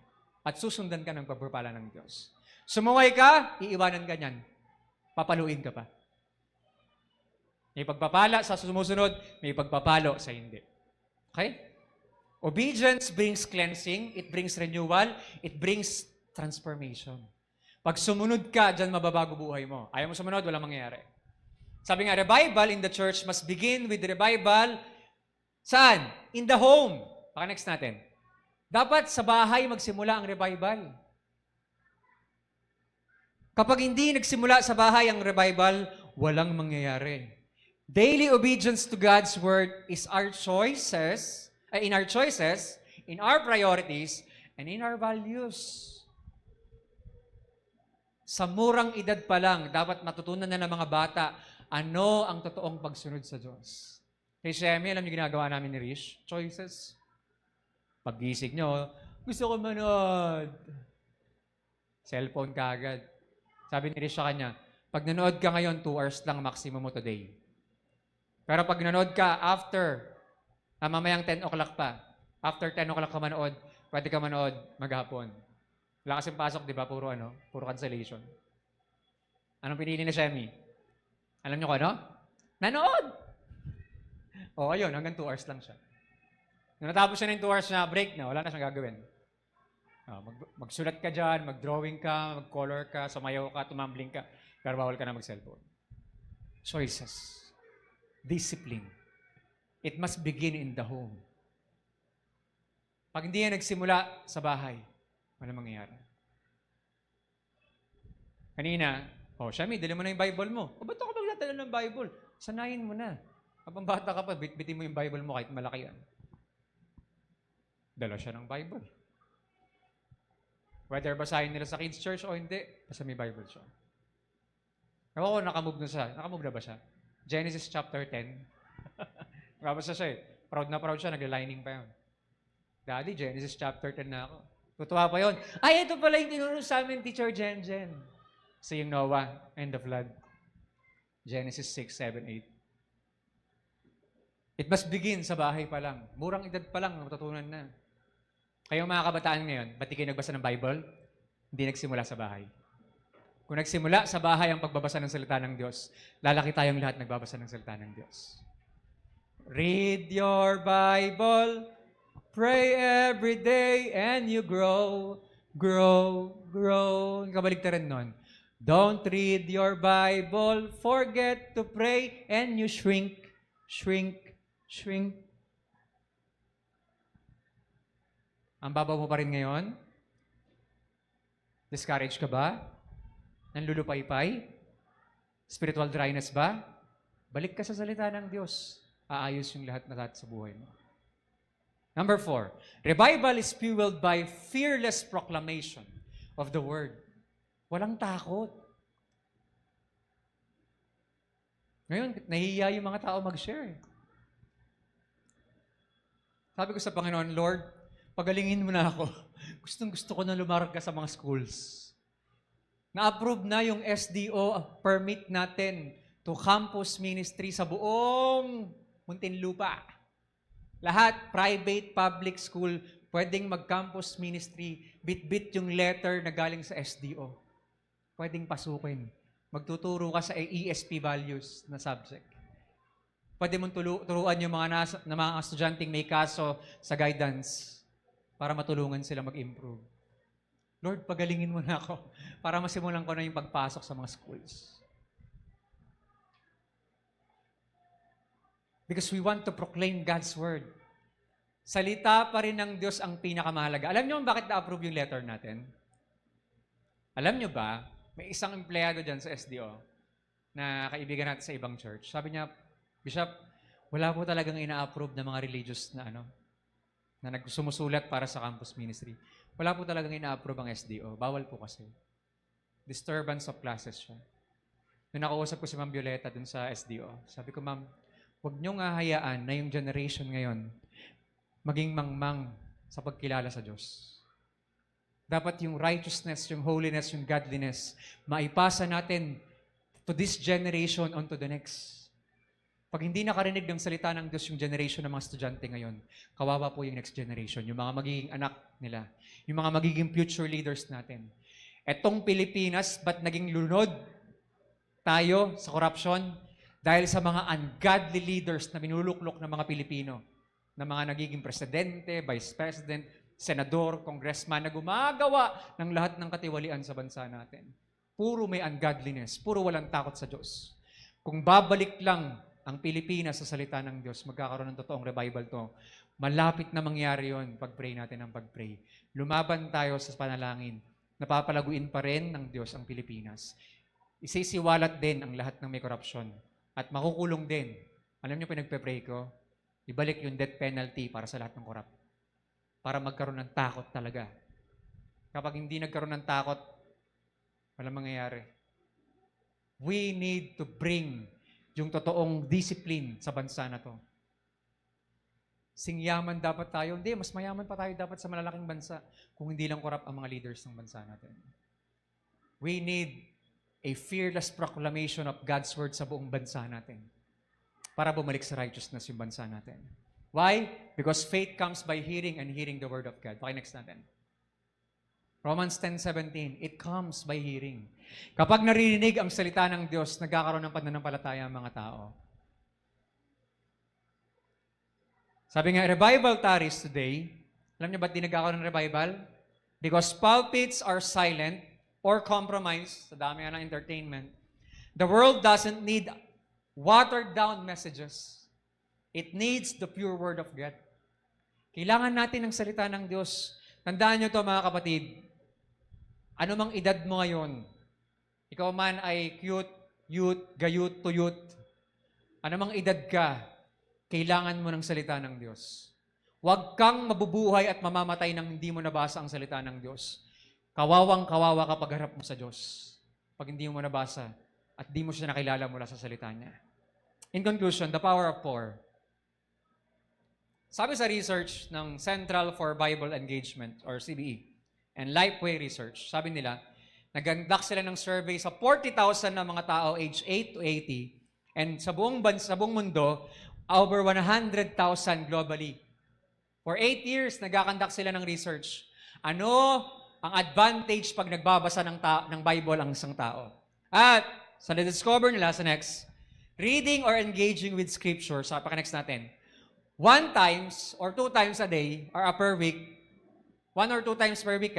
at susundan ka ng pagpapala ng Diyos. Sumuway ka, iiwanan ka niyan. Papaluin ka pa. May pagpapala sa sumusunod, may pagpapalo sa hindi. Okay? Obedience brings cleansing, it brings renewal, it brings transformation. Pag sumunod ka, dyan mababago buhay mo. Ayaw mo sumunod, walang mangyayari. Sabi nga, revival in the church must begin with revival saan? In the home. Baka next natin. Dapat sa bahay magsimula ang revival. Kapag hindi nagsimula sa bahay ang revival, walang mangyayari. Daily obedience to God's word is our choices, in our priorities, and in our values. Sa murang edad pa lang, dapat matutunan na ng mga bata ano ang totoong pagsunod sa Diyos. Kay Shemi, alam niyo ginagawa namin ni Rish? Choices. Pag-gising niyo, gusto ko manood. Cellphone ka agad. Sabi ni Rish sa kanya, pag nanood ka ngayon, 2 hours lang maximum mo today. Pero pag nanood ka after, mamayang 10 o'clock pa, after 10 o'clock ka manood, pwede ka manood maghapon. Wala kasing pasok, di ba? Puro cancellation. Anong pinili ni Shemi? Alam niyo ko ano? Nanood! O, ayun, hanggang 2 hours lang siya. Nung natapos siya ng 2 hours na break na, wala na siyang gagawin. Magsulat ka dyan, mag-drawing ka, mag-color ka, sumayaw ka, tumambling ka, pero bawal ka na mag-cellphone. Choices. Discipline. It must begin in the home. Pag hindi yan nagsimula sa bahay, wala mangyayari. Kanina, Shami, dali mo na yung Bible mo. Ba't ako magdadala ng Bible? Sanayin mo na. Habang bata ka pa, bitbitin mo yung Bible mo kahit malaki yan. Dala siya ng Bible. Whether basahin nila sa kids church o hindi, basta may Bible siya. Ewan ko, nakamove na siya. Nakamove na ba siya? Genesis chapter 10. Nabasa siya eh. Proud na proud siya, nagla-lining pa yun. Daddy, Genesis chapter 10 na ako. Tutuwa pa yun. Ay, ito pala yung tinuro sa amin, Teacher Jen. So yung Noah and the flood. Genesis 6, 7, 8. It must begin sa bahay pa lang. Murang edad pa lang, matutunan na. Kayo mga kabataan ngayon, ba't di kayo nagbasa ng Bible? Hindi nagsimula sa bahay. Kung nagsimula sa bahay ang pagbabasa ng salita ng Diyos, lalaki tayong lahat nagbabasa ng salita ng Diyos. Read your Bible, pray every day, and you grow. Kabaligtaran nun. Don't read your Bible, forget to pray, and you shrink. Ang babaw mo pa rin ngayon? Discouraged ka ba? Nanlulupay-pay? Spiritual dryness ba? Balik ka sa salita ng Diyos. Aayos yung lahat sa buhay mo. Number 4, revival is fueled by fearless proclamation of the Word. Walang takot. Ngayon, nahihiya yung mga tao mag-share. Sabi ko sa Panginoon, Lord, pagalingin mo na ako. Gusto ko na lumarga sa mga schools. Na-approve na yung SDO permit natin to campus ministry sa buong Muntinlupa. Lahat, private, public school, pwedeng mag-campus ministry, bit-bit yung letter na galing sa SDO. Pwedeng pasukin. Magtuturo ka sa ESP values na subject. Pwede mong turuan yung mga estudyanteng may kaso sa guidance para matulungan sila mag-improve. Lord, pagalingin mo na ako para masimulan ko na yung pagpasok sa mga schools. Because we want to proclaim God's Word. Salita pa rin ng Diyos ang pinakamahalaga. Alam niyo bakit na-approve yung letter natin? Alam niyo ba, may isang empleyado dyan sa SDO na kaibigan natin sa ibang church. Sabi niya, Bishop, wala po talagang ina-approve ng mga religious na nagsumusulat para sa campus ministry. Wala po talagang ina-approve ang SDO. Bawal po kasi. Disturbance of classes siya. Nung nakausap ko si Ma'am Violeta dun sa SDO, sabi ko, Ma'am, huwag niyong hahayaan na yung generation ngayon maging mangmang sa pagkilala sa Diyos. Dapat yung righteousness, yung holiness, yung godliness, maipasa natin to this generation onto the next. Pag hindi nakarinig ng salita ng Diyos yung generation ng mga estudyante ngayon, kawawa po yung next generation, yung mga magiging anak nila, yung mga magiging future leaders natin. Etong Pilipinas, ba't naging lunod tayo sa corruption? Dahil sa mga ungodly leaders na minuluklok ng mga Pilipino, na mga nagiging presidente, vice president, senador, congressman, na gumagawa ng lahat ng katiwalian sa bansa natin. Puro may ungodliness, puro walang takot sa Diyos. Kung babalik lang ang Pilipinas sa salita ng Diyos, magkakaroon ng totoong revival to. Malapit na mangyari yon pag-pray natin ng pag-pray. Lumaban tayo sa panalangin. Napapalaguin pa rin ng Diyos ang Pilipinas. Isisiwalat din ang lahat ng may korupsyon. At makukulong din. Alam niyo pinagpe-pray ko? Ibalik yung death penalty para sa lahat ng korap. Para magkaroon ng takot talaga. Kapag hindi nagkaroon ng takot, walang mangyayari. We need to bring yung totoong discipline sa bansa na to. Singyaman dapat tayo. Hindi, mas mayaman pa tayo dapat sa malalaking bansa kung hindi lang korap ang mga leaders ng bansa natin. We need a fearless proclamation of God's Word sa buong bansa natin para bumalik sa righteousness yung bansa natin. Why? Because faith comes by hearing and hearing the Word of God. Okay, next natin. Romans 10:17, it comes by hearing. Kapag naririnig ang salita ng Diyos, nagkakaroon ng pananampalataya ang mga tao. Sabi nga, revival tarries today. Alam niyo ba't di nagkakaroon ng revival? Because pulpits are silent or compromised, sa dami ng entertainment. The world doesn't need watered down messages. It needs the pure Word of God. Kailangan natin ng salita ng Diyos. Tandaan niyo to mga kapatid. Ano mang edad mo ngayon, ikaw man ay cute, youth, gayut, tuyut, ano mang edad ka, kailangan mo ng salita ng Diyos. Huwag kang mabubuhay at mamamatay nang hindi mo nabasa ang salita ng Diyos. Kawawang-kawawa kapag harap mo sa Diyos. Pag hindi mo nabasa at di mo siya nakilala mula sa salita niya. In conclusion, the power of four. Sabi sa research ng Central for Bible Engagement or CBE and Lifeway Research, sabi nila, nag-conduct sila ng survey sa 40,000 na mga tao age 8 to 80 and sa buong mundo, over 100,000 globally. For 8 years, nag-conduct sila ng research. Ano ang advantage pag nagbabasa ng Bible ang isang tao? At sa na-discover nila sa next, reading or engaging with Scripture, sa paka-next natin, 1 times or 2 times a day or per week, 1 or 2 times per week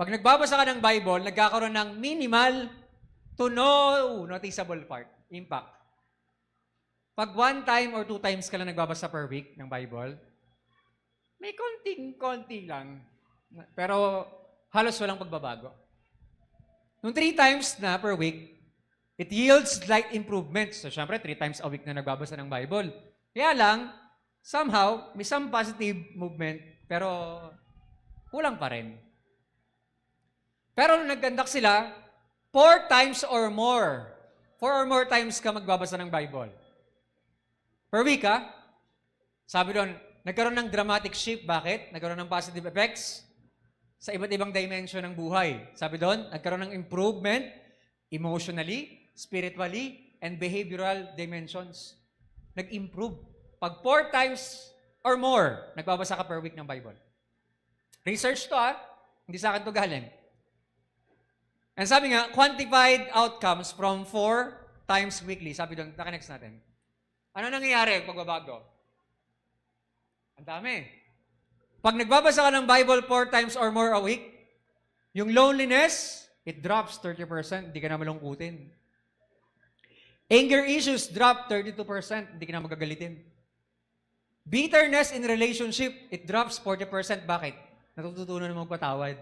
pag nagbabasa ka ng Bible, nagkakaroon ng minimal to no noticeable impact. Pag 1 time or 2 times ka lang nagbabasa per week ng Bible, may konting-konti lang. Pero halos walang pagbabago. Nung 3 times na per week, it yields slight improvements. So, syempre, 3 times a week na nagbabasa ng Bible. Kaya lang, somehow, may some positive movement, pero kulang pa rin. Pero nung nag-conduct sila, 4 times or more. 4 or more times ka magbabasa ng Bible. Per week, Sabi doon, nagkaroon ng dramatic shift. Bakit? Nagkaroon ng positive effects sa iba't ibang dimension ng buhay. Sabi doon, nagkaroon ng improvement emotionally, spiritually, and behavioral dimensions. Nag-improve. Pag 4 times or more, nagbabasa ka per week ng Bible. Research to, Hindi sa akin to galing. And sabi nga, quantified outcomes from 4 times weekly. Sabi doon, next natin. Ano nangyayari pagbabago? Ang dami. Pag nagbabasa ka ng Bible 4 times or more a week, yung loneliness, it drops 30%. Hindi ka na malungkutin. Anger issues drop 32%. Hindi ka na magagalitin. Bitterness in relationship, it drops 40%. Bakit? Natututunan mo magpatawad.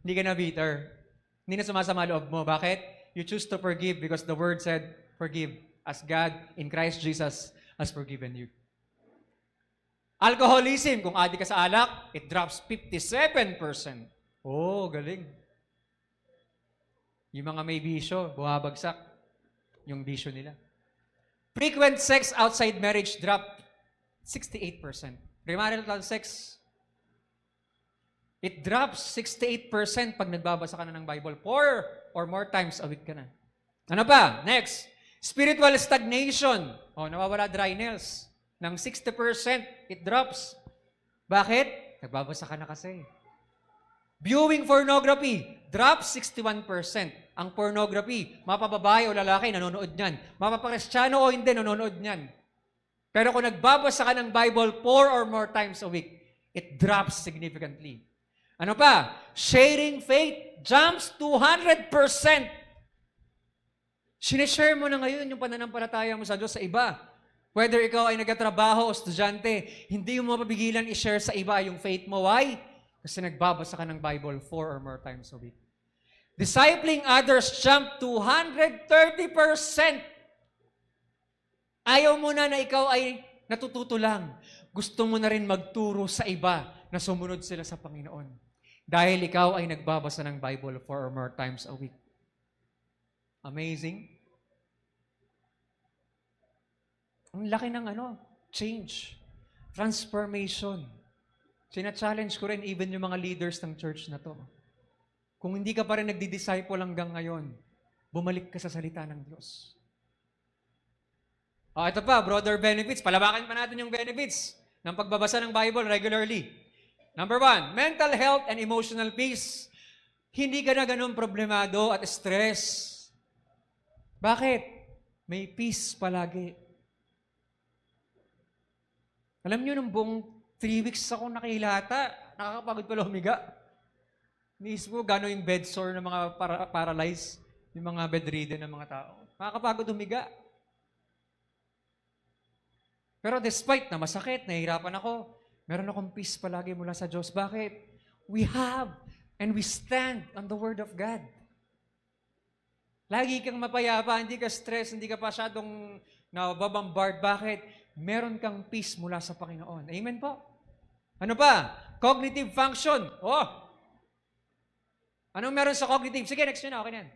Hindi ka na bitter. Hindi na sumasama loob mo. Bakit? You choose to forgive because the Word said, forgive as God in Christ Jesus has forgiven you. Alcoholism, kung adik ka sa alak, it drops 57%. Oh, galing. Yung mga may bisyo, bumabagsak yung bisyo nila. Frequent sex outside marriage drop 68%. Premarital sex, it drops 68% pag nagbabasa ka na ng Bible 4 or more times a week ka na. Ano pa? Next, spiritual stagnation. Nawawala dryness. Ng 60%, it drops. Bakit? Nagbabasa ka na kasi. Viewing pornography, drops 61%. Ang pornography, mapababae o lalaki, nanonood niyan. Mapapakristyano o hindi, nanonood niyan. Pero kung nagbabasa ka ng Bible 4 or more times a week, it drops significantly. Ano pa? Sharing faith jumps 200%. Sinishare mo na ngayon yung pananampalataya mo sa Diyos sa iba. Whether ikaw ay nagtatrabaho o estudyante, hindi mo mapapigilan i-share sa iba yung faith mo. Why? Kasi nagbabasa ka ng Bible 4 or more times a week. Discipling others jump 230%. Ayaw mo na ikaw ay natututo lang. Gusto mo na rin magturo sa iba na sumunod sila sa Panginoon. Dahil ikaw ay nagbabasa ng Bible 4 or more times a week. Amazing. Ang laki ng change. Transformation. Sina-challenge ko rin even yung mga leaders ng church na to. Kung hindi ka pa rin nagdi-disciple hanggang ngayon, bumalik ka sa salita ng Diyos. Ito pa, brother benefits. Palabakan pa natin yung benefits ng pagbabasa ng Bible regularly. Number 1, mental health and emotional peace. Hindi ka na ganun problemado at stress. Bakit? May peace palagi. Alam nyo, nung buong 3 weeks ako nakihilata, nakakapagod pala humiga. Niisip ko, gano'n yung bed sore ng mga paralyzed, yung mga bedridden ng mga tao. Nakakapagod humiga. Pero despite na masakit, nahihirapan ako, meron akong peace palagi mula sa Diyos. Bakit? We have and we stand on the Word of God. Lagi kang mapayapa, hindi ka stress, hindi ka pasyadong nababombard. Bakit? meron kang peace mula sa Panginoon. Amen po? Ano pa? Cognitive function. Oh! Anong meron sa cognitive? Sige, next yun na. Okay na yan.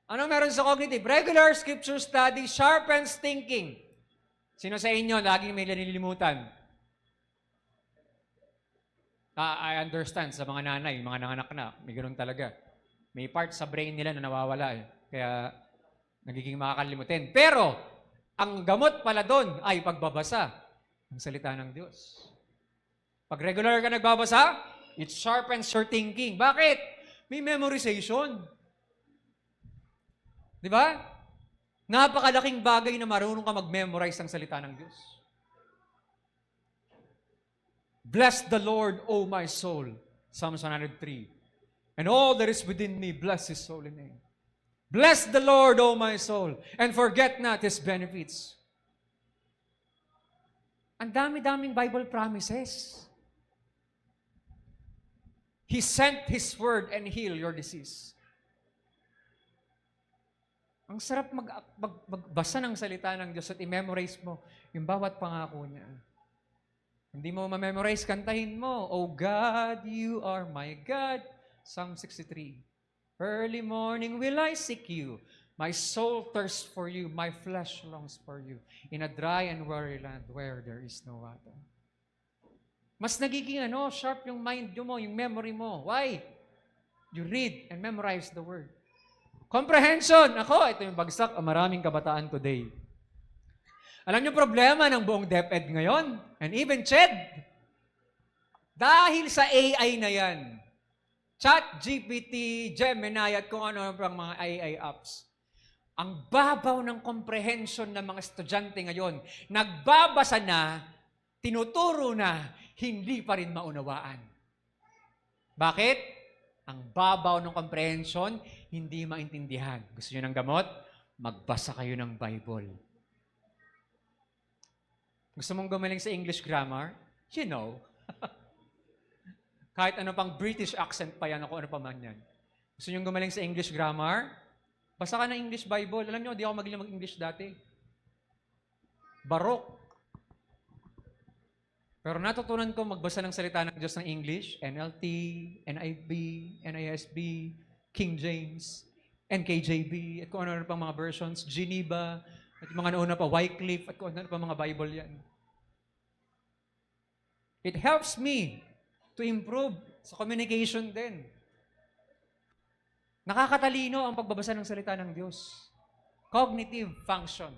Anong meron sa cognitive? Regular scripture study sharpens thinking. Sino sa inyo laging may nalilimutan? I understand sa mga nanay, mga nanganak na, may ganun talaga. May part sa brain nila na nawawala eh. Kaya nagiging makakalimutin. Pero, ang gamot pala doon ay pagbabasa ng salita ng Diyos. Pag regular ka nagbabasa, it sharpens your thinking. Bakit? May memorization. Di ba? Napakalaking bagay na marunong ka mag-memorize ng salita ng Diyos. Bless the Lord, O my soul. Psalms 103. And all that is within me, bless His holy name. Bless the Lord, O my soul, and forget not His benefits. Ang dami-daming Bible promises. He sent His word and healed your disease. Ang sarap magbasa ng salita ng Diyos at i-memorize mo yung bawat pangako niya. Hindi mo ma-memorize, kantahin mo. Oh God, you are my God. Psalm 63. Early morning will I seek you. My soul thirsts for you. My flesh longs for you. In a dry and weary land where there is no water. Mas nagiging sharp yung mind mo, yung memory mo. Why? You read and memorize the word. Comprehension. Ako, ito yung bagsak ang maraming kabataan today. Alam niyo problema ng buong DepEd ngayon, and even CHED, dahil sa AI na yan, ChatGPT, Gemini, at kung ano pang mga AI apps, ang babaw ng comprehension ng mga estudyante ngayon, nagbabasa na, tinuturo na, hindi pa rin maunawaan. Bakit? Ang babaw ng comprehension, hindi maintindihan. Gusto niyo ng gamot? Magbasa kayo ng Bible. Gusto mong gumaling sa English grammar? You know. Kahit ano pang British accent pa yan, ako ano pa man yan. Gusto nyo gumaling sa English grammar? Basa ka ng English Bible. Alam nyo, di ako magaling mag-English dati. Barok. Pero natutunan ko magbasa ng salita ng Diyos ng English, NLT, NIV, NISB, King James, NKJV, at kung ano pang mga versions, Geneva, at yung mga nauna pa, Wycliffe, at kung ano pa mga Bible yan. It helps me to improve sa communication din. Nakakatalino ang pagbabasa ng salita ng Diyos. Cognitive function.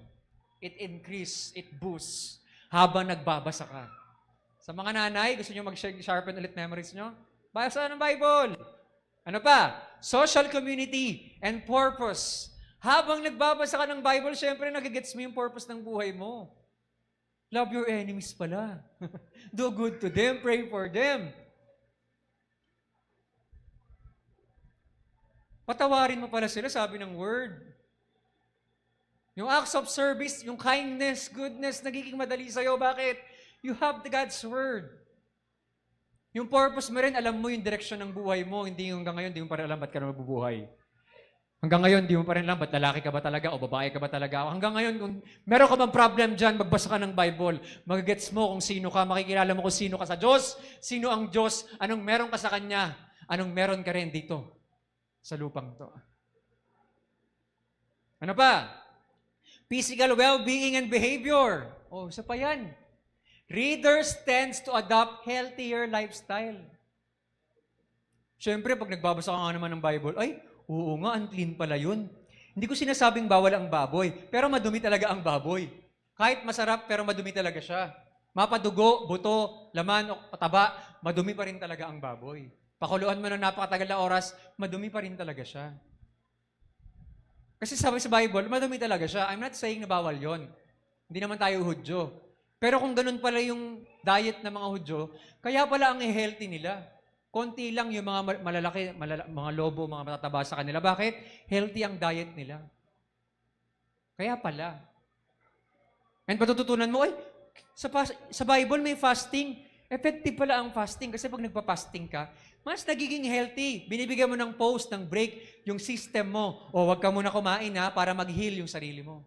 It increase, it boosts habang nagbabasa ka. Sa mga nanay, gusto nyo mag-sharpen ulit memories nyo? Basa ng Bible. Ano pa? Social community and purpose. Habang nagbabasa ka ng Bible, syempre nagigets mo yung purpose ng buhay mo. Love your enemies pala. Do good to them, pray for them. Patawarin mo pala sila, sabi ng word. Yung acts of service, yung kindness, goodness, nagiging madali sa'yo. Bakit? You have the God's word. Yung purpose mo rin, alam mo yung direction ng buhay mo. Hindi hanggang ngayon, hindi mo pa rin alam ba't ka na mabubuhay. Hanggang ngayon, di mo pa rin alam, ba't lalaki ka ba talaga o babae ka ba talaga? Hanggang ngayon, kung meron ka bang problem dyan, magbasa ka ng Bible, magagets mo kung sino ka, makikilala mo kung sino ka sa Diyos, sino ang Diyos, anong meron ka sa Kanya, anong meron ka rin dito sa lupang to. Ano pa? Physical well-being and behavior. Oh, isa pa yan. Readers tends to adopt healthier lifestyle. Siyempre, pag nagbabasa ka nga naman ng Bible, ay, oo nga, unclean pala yun. Hindi ko sinasabing bawal ang baboy, pero madumi talaga ang baboy. Kahit masarap, pero madumi talaga siya. Mapadugo, buto, laman, o pataba, madumi pa rin talaga ang baboy. Pakuluan mo ng napakatagal na oras, madumi pa rin talaga siya. Kasi sabi sa Bible, madumi talaga siya. I'm not saying na bawal yon. Hindi naman tayo Hudyo. Pero kung ganun pala yung diet ng mga Hudyo, kaya pala ang healthy nila. Konti lang yung mga malalaki, mga lobo, mga matataba sa kanila. Bakit? Healthy ang diet nila. Kaya pala. And patututunan mo, sa Bible may fasting. Effective pala ang fasting kasi pag nagpa-fasting ka, mas nagiging healthy. Binibigyan mo ng pause, ng break, yung system mo. O wag ka muna kumain para mag-heal yung sarili mo.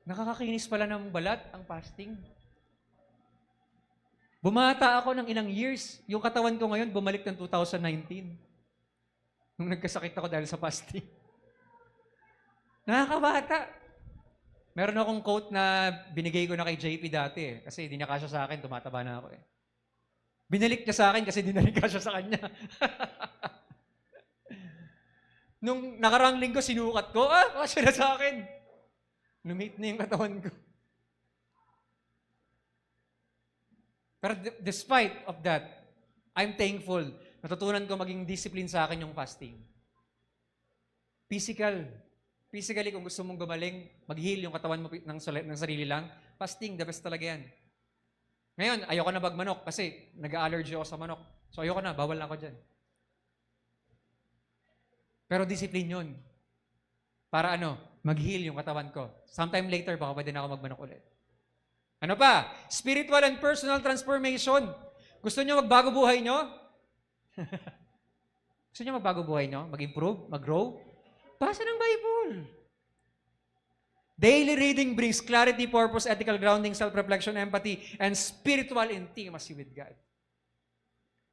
Nakakakinis pala ng balat ang fasting. Bumata ako ng ilang years. Yung katawan ko ngayon, bumalik ng 2019. Nung nagkasakit ako dahil sa fasting. Nakakabata. Meron akong quote na binigay ko na kay JP dati eh. Kasi hindi niya kasya sa akin, tumataba na ako eh. Binalik niya sa akin kasi di na rin kasya sa kanya. Nung nakarang linggo, sinukat ko, kasya na sa akin. Lumit na yung katawan ko. Pero despite of that, I'm thankful. Natutunan ko maging discipline sa akin yung fasting. Physically, kung gusto mong gumaling, mag-heal yung katawan mo ng sarili lang, fasting, the best talaga yan. Ngayon, ayoko na magmanok kasi nag-allergy ako sa manok. So ayoko na, bawal na ako dyan. Pero discipline yun. Para mag-heal yung katawan ko. Sometime later, baka pwede na ako magmanok ulit. Ano pa? Spiritual and personal transformation. Gusto nyo magbago buhay nyo? Gusto nyo magbago buhay nyo? Mag-improve? Mag-grow? Basa ng Bible. Daily reading brings clarity, purpose, ethical grounding, self-reflection, empathy, and spiritual intimacy with God.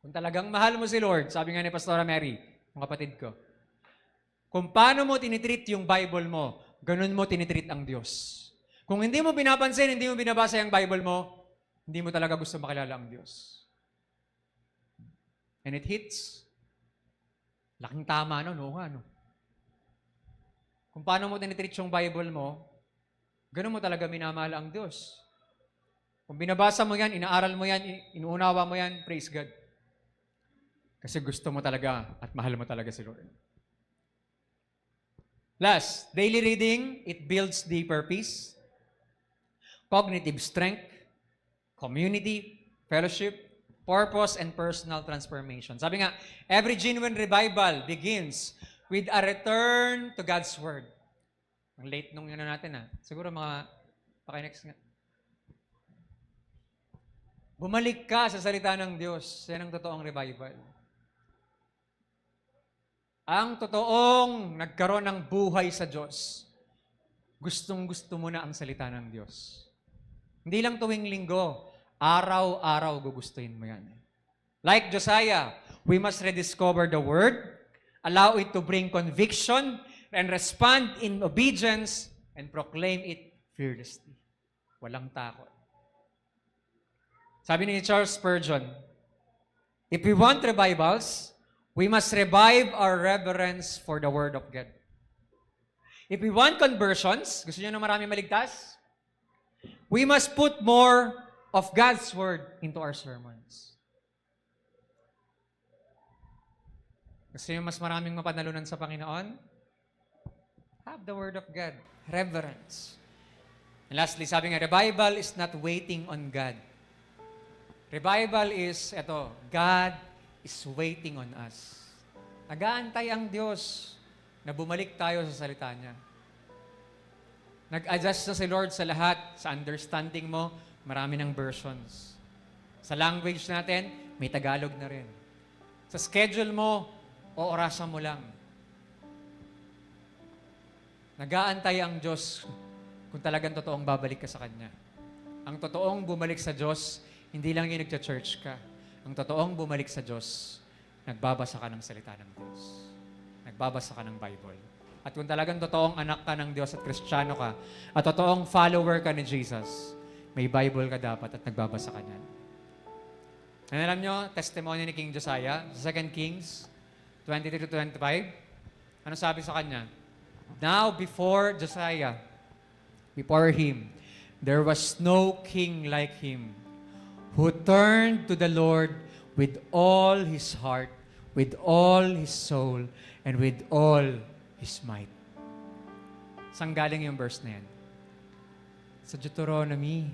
Kung talagang mahal mo si Lord, sabi nga ni Pastora Mary, yung kapatid ko, kung paano mo tinitreat yung Bible mo, ganun mo tinitreat ang Diyos. Kung hindi mo pinapansin, hindi mo binabasa yung Bible mo, hindi mo talaga gusto makilala ang Diyos. And it hits. Laking tama, no? Kung paano mo tinitreat yung Bible mo, ganun mo talaga minamahal ang Diyos. Kung binabasa mo yan, inaaral mo yan, inuunawa mo yan, praise God. Kasi gusto mo talaga at mahal mo talaga si Lord. Last, daily reading, it builds deeper peace, cognitive strength, community, fellowship, purpose, and personal transformation. Sabi nga, every genuine revival begins with a return to God's Word. Ang late nung natin Siguro paki-next nga. Bumalik ka sa salita ng Diyos. Yan ang totoong revival. Ang totoong nagkaroon ng buhay sa Diyos, gustong-gusto mo na ang salita ng Diyos. Hindi lang tuwing linggo, araw-araw gugustuhin mo yan. Like Josiah, we must rediscover the Word, allow it to bring conviction, and respond in obedience, and proclaim it fearlessly. Walang takot. Sabi ni Charles Spurgeon, if we want revivals, we must revive our reverence for the Word of God. If we want conversions, gusto niyo na marami maligtas? We must put more of God's Word into our sermons. Gusto niyo mas maraming mapanalunan sa Panginoon? Have the Word of God. Reverence. And lastly, sabi nga, revival is not waiting on God. Revival is, God is waiting on us. Nag-aantay ang Diyos na bumalik tayo sa salita niya. Nag-adjust na si Lord sa lahat. Sa understanding mo, marami ng versions. Sa language natin, may Tagalog na rin. Sa schedule mo, o orasan mo lang. Nag-aantay ang Diyos kung talagang totoong babalik ka sa Kanya. Ang totoong bumalik sa Diyos, hindi lang yung nagcha-church ka. Ang totoong bumalik sa Diyos, nagbabasa ka ng salita ng Diyos. Nagbabasa ka ng Bible. At kung talagang totoong anak ka ng Diyos at Kristiyano ka, at totoong follower ka ni Jesus, may Bible ka dapat at nagbabasa ka niyan. And alam nyo, testimony ni King Josiah, 2 Kings 23-25, ano sabi sa kanya? Now before Josiah, before him, there was no king like him, who turned to the Lord with all his heart, with all his soul, and with all his might. Saan galing yung verse na yan? Sa Deuteronomy,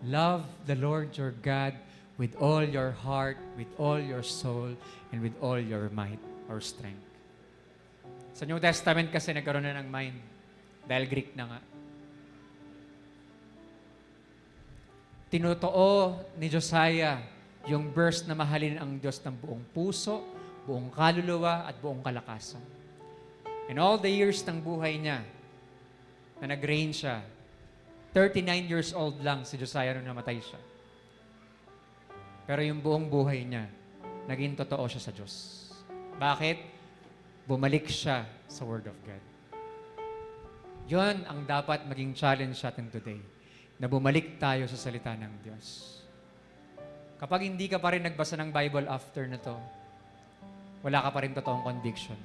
love the Lord your God with all your heart, with all your soul, and with all your might or strength. Sa New Testament kasi nagkaroon na ng mind, dahil Greek na nga. Tinutoo ni Josiah yung verse na mahalin ang Diyos ng buong puso, buong kaluluwa, at buong kalakasan. In all the years ng buhay niya, na nag-reign siya, 39 years old lang si Josiah nung namatay siya. Pero yung buong buhay niya, naging totoo siya sa Diyos. Bakit? Bumalik siya sa Word of God. Yon ang dapat maging challenge sa atin today, na bumalik tayo sa salita ng Diyos. Kapag hindi ka pa rin nagbasa ng Bible after na to, wala ka pa rin totoong conviction.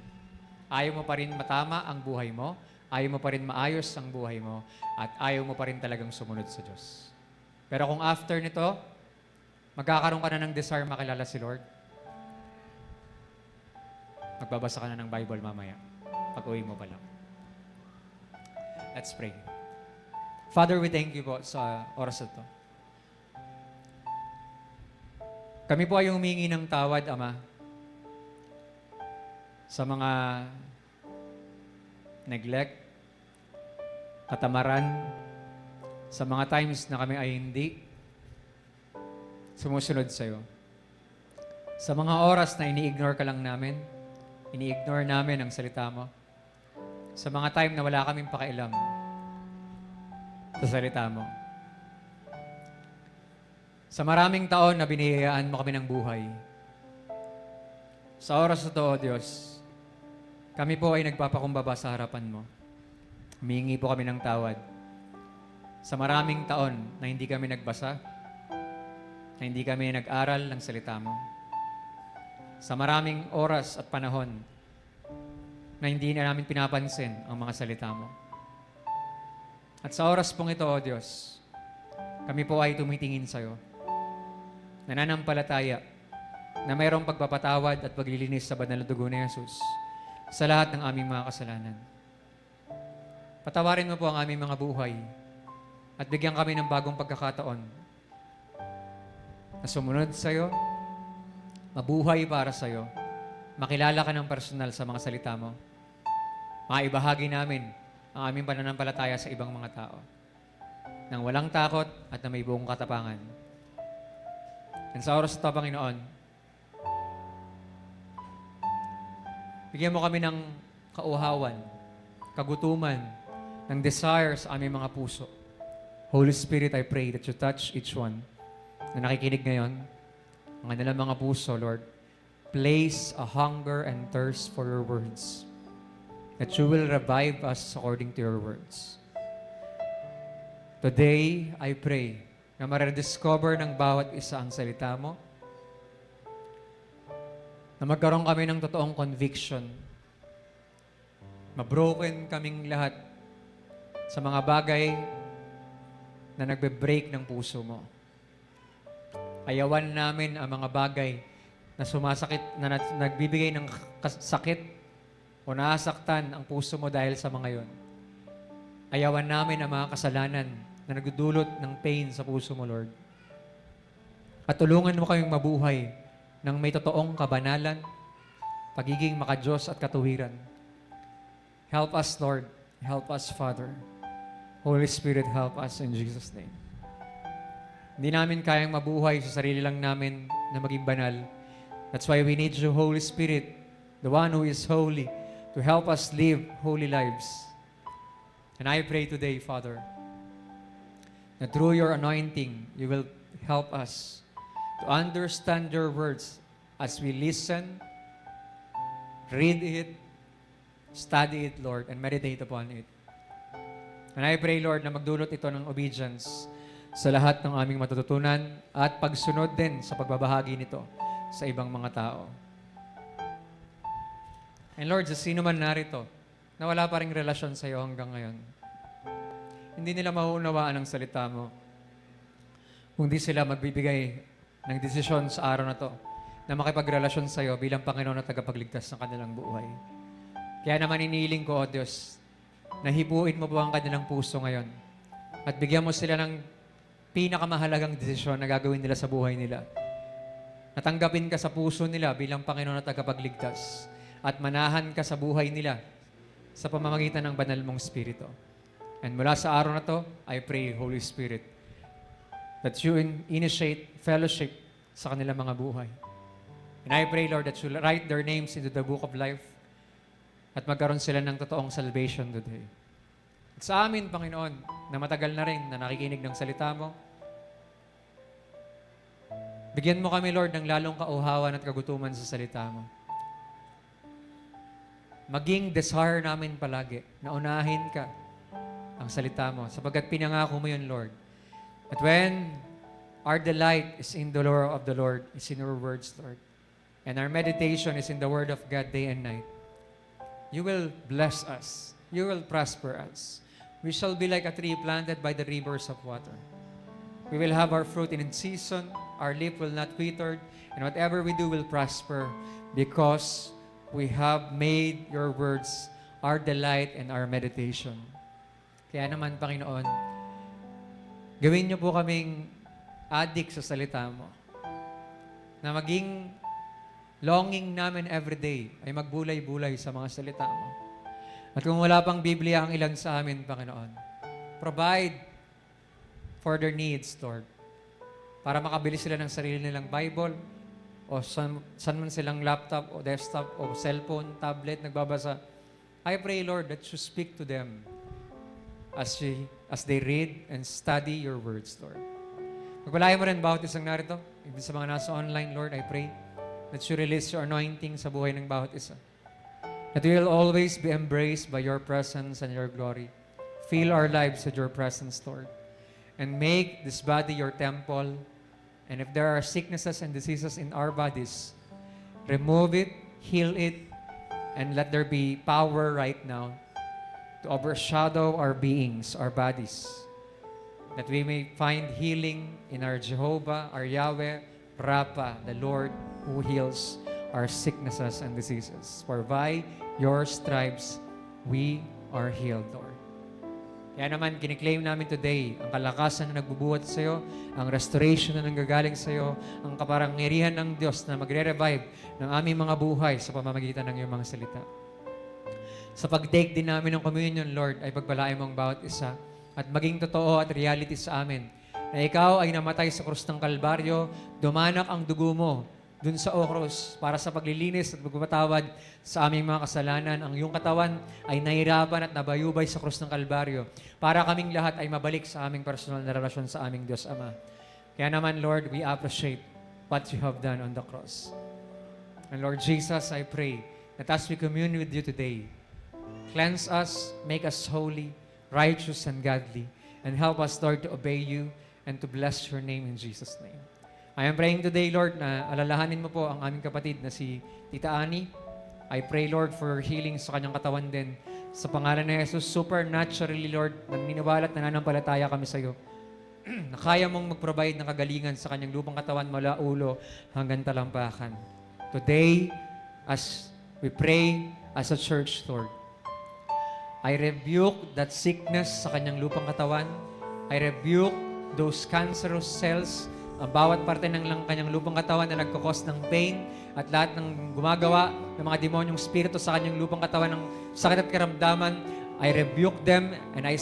Ayaw mo pa rin matama ang buhay mo, ayaw mo pa rin maayos ang buhay mo, at ayaw mo pa rin talagang sumunod sa Diyos. Pero kung after nito, magkakaroon ka na ng desire makilala si Lord, magbabasa ka na ng Bible mamaya, pag-uwi mo pa lang. Let's pray. Father, we thank you po sa oras na to. Kami po ay humingi ng tawad, Ama, sa mga neglect, katamaran, sa mga times na kami ay hindi sumusunod sa'yo. Sa mga oras na ini-ignore ka lang namin, ini-ignore namin ang salita mo. Sa mga time na wala kaming pakialam sa salita mo. Sa maraming taon na binihiyaan mo kami ng buhay. Sa oras na to, O Diyos, kami po ay nagpapakumbaba sa harapan mo. Humingi po kami ng tawad. Sa maraming taon na hindi kami nagbasa, na hindi kami nag-aral ng salita mo. Sa maraming oras at panahon na hindi na namin pinapansin ang mga salita mo. At sa oras pong ito, O Diyos, kami po ay tumitingin sa'yo. Nananampalataya na mayroong pagpapatawad at paglilinis sa banal na dugo ni Jesus sa lahat ng aming mga kasalanan. Patawarin mo po ang aming mga buhay at bigyan kami ng bagong pagkakataon na sumunod sa'yo, mabuhay para sa'yo, makilala ka ng personal sa mga salita mo, maibahagi namin ang aming pananampalataya sa ibang mga tao nang walang takot at na may buong katapangan. And sa oras ito, Panginoon, bigyan mo kami ng kauhawan, kagutuman, ng desire sa aming mga puso. Holy Spirit, I pray that you touch each one na nakikinig ngayon, ang kanilang mga puso, Lord. Place a hunger and thirst for your words, that you will revive us according to your words. Today, I pray na ma-rediscover ng bawat isa ang salita mo, na magkaroon kami ng totoong conviction, mabroken kaming lahat sa mga bagay na nagbe-break ng puso mo. Ayawan namin ang mga bagay na sumasakit, na nagbibigay ng sakit o nasaktan ang puso mo dahil sa mga yon. Ayawan namin ang mga kasalanan na nagdudulot ng pain sa puso mo, Lord. At tulungan mo kaming mabuhay ng may totoong kabanalan, pagiging makadiyos at katuwiran. Help us, Lord. Help us, Father. Holy Spirit, help us in Jesus' name. Hindi namin kayang mabuhay sa sarili lang namin na maging banal. That's why we need you, Holy Spirit, the one who is holy, to help us live holy lives. And I pray today, Father, that through your anointing, you will help us to understand your words as we listen, read it, study it, Lord, and meditate upon it. And I pray, Lord, na magdulot ito ng obedience sa lahat ng aming matututunan at pagsunod din sa pagbabahagi nito sa ibang mga tao. And Lord, sa sino man narito na wala pa ring relasyon sa iyo hanggang ngayon, hindi nila mauunawaan ang salita mo kung di sila magbibigay ng desisyon sa araw na to na makipagrelasyon sa iyo bilang Panginoon at tagapagligtas ng kanilang buhay. Kaya naman iniiling ko, O Diyos, na hibuin mo po ang kanilang puso ngayon at bigyan mo sila ng pinakamahalagang desisyon na gagawin nila sa buhay nila. Natanggapin ka sa puso nila bilang Panginoon at tagapagligtas at manahan ka sa buhay nila sa pamamagitan ng banal mong Espiritu. And mula sa araw na to, I pray, Holy Spirit, that you initiate fellowship sa kanilang mga buhay. And I pray, Lord, that you write their names into the book of life at magkaroon sila ng totoong salvation today. Sa amin, Panginoon, na matagal na rin na nakikinig ng salita mo, bigyan mo kami, Lord, ng lalong kauhawan at kagutuman sa salita mo. Maging desire namin palagi na unahin ka ang salita mo, sapagkat pinangako mo yun, Lord. At when our delight is in the law of the Lord, is in your words, Lord, and our meditation is in the word of God day and night, you will bless us. You will prosper us. We shall be like a tree planted by the rivers of water. We will have our fruit in its season. Our leaf will not wither, and whatever we do will prosper, because we have made your words our delight and our meditation. Kaya naman, Panginoon, gawin niyo po kaming addict sa salita mo, na maging longing namin everyday ay magbulay-bulay sa mga salita mo. At kung wala pang Biblia ang ilan sa amin, Panginoon, provide for their needs, Lord, para makabili sila ng sarili nilang Bible, o saan man silang laptop, o desktop, o cellphone, tablet, nagbabasa. I pray, Lord, that you speak to them as they read and study your words, Lord. Magpalayan mo rin bawat isang narito, even sa mga nasa online, Lord, I pray that you release your anointing sa buhay ng bawat isa. That we will always be embraced by your presence and your glory. Fill our lives with your presence, Lord. And make this body your temple. And if there are sicknesses and diseases in our bodies, remove it, heal it, and let there be power right now to overshadow our beings, our bodies. That we may find healing in our Jehovah, our Yahweh, Rapha, the Lord who heals our sicknesses and diseases. For by your stripes, we are healed, Lord. Kaya naman, kiniklaim namin today ang kalakasan na nagbubuhat sa iyo, ang restoration na nanggagaling sa iyo, ang kapangyarihan ng Diyos na magre-revive ng aming mga buhay sa pamamagitan ng iyong mga salita. Sa pag-take din namin ng communion, Lord, ay pagpalain mo ang bawat isa at maging totoo at reality sa amin na ikaw ay namatay sa krus ng Kalbaryo, dumanak ang dugo mo dun sa okros para sa paglilinis at pagpapatawad sa aming mga kasalanan. Ang iyong katawan ay nahirapan at nabayubay sa krus ng Kalbaryo para kaming lahat ay mabalik sa aming personal na relasyon sa aming Diyos Ama. Kaya naman, Lord, we appreciate what you have done on the cross. And Lord Jesus, I pray that as we commune with you today, cleanse us, make us holy, righteous, and godly, and help us, Lord, to obey you and to bless your name in Jesus' name. I am praying today, Lord, na alalahanin mo po ang aming kapatid na si Tita Ani. I pray, Lord, for healing sa kanyang katawan din. Sa pangalan ni Jesus, supernaturally, Lord, naniniwala at nananampalataya kami sa iyo na kaya mong mag-provide ng kagalingan sa kanyang lupang katawan mula ulo hanggang talampakan. Today, as we pray as a church, Lord, I rebuke that sickness sa kanyang lupang katawan. I rebuke those cancerous cells, ang bawat parte ng kanyang lupang katawan na nagkakos ng pain at lahat ng gumagawa ng mga demonyong spirito sa kanyang lupang katawan ng sakit at karamdaman, I rebuke them and I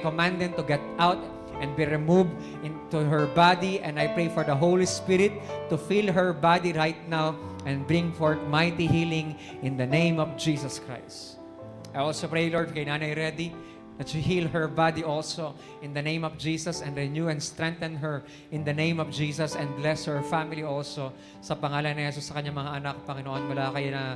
command them to get out and be removed into her body, and I pray for the Holy Spirit to fill her body right now and bring forth mighty healing in the name of Jesus Christ. I also pray, Lord, kay Nanay Reddy, that you heal her body also in the name of Jesus and renew and strengthen her in the name of Jesus and bless her family also sa pangalan ni Jesus sa kanyang mga anak, Panginoon, mula kay na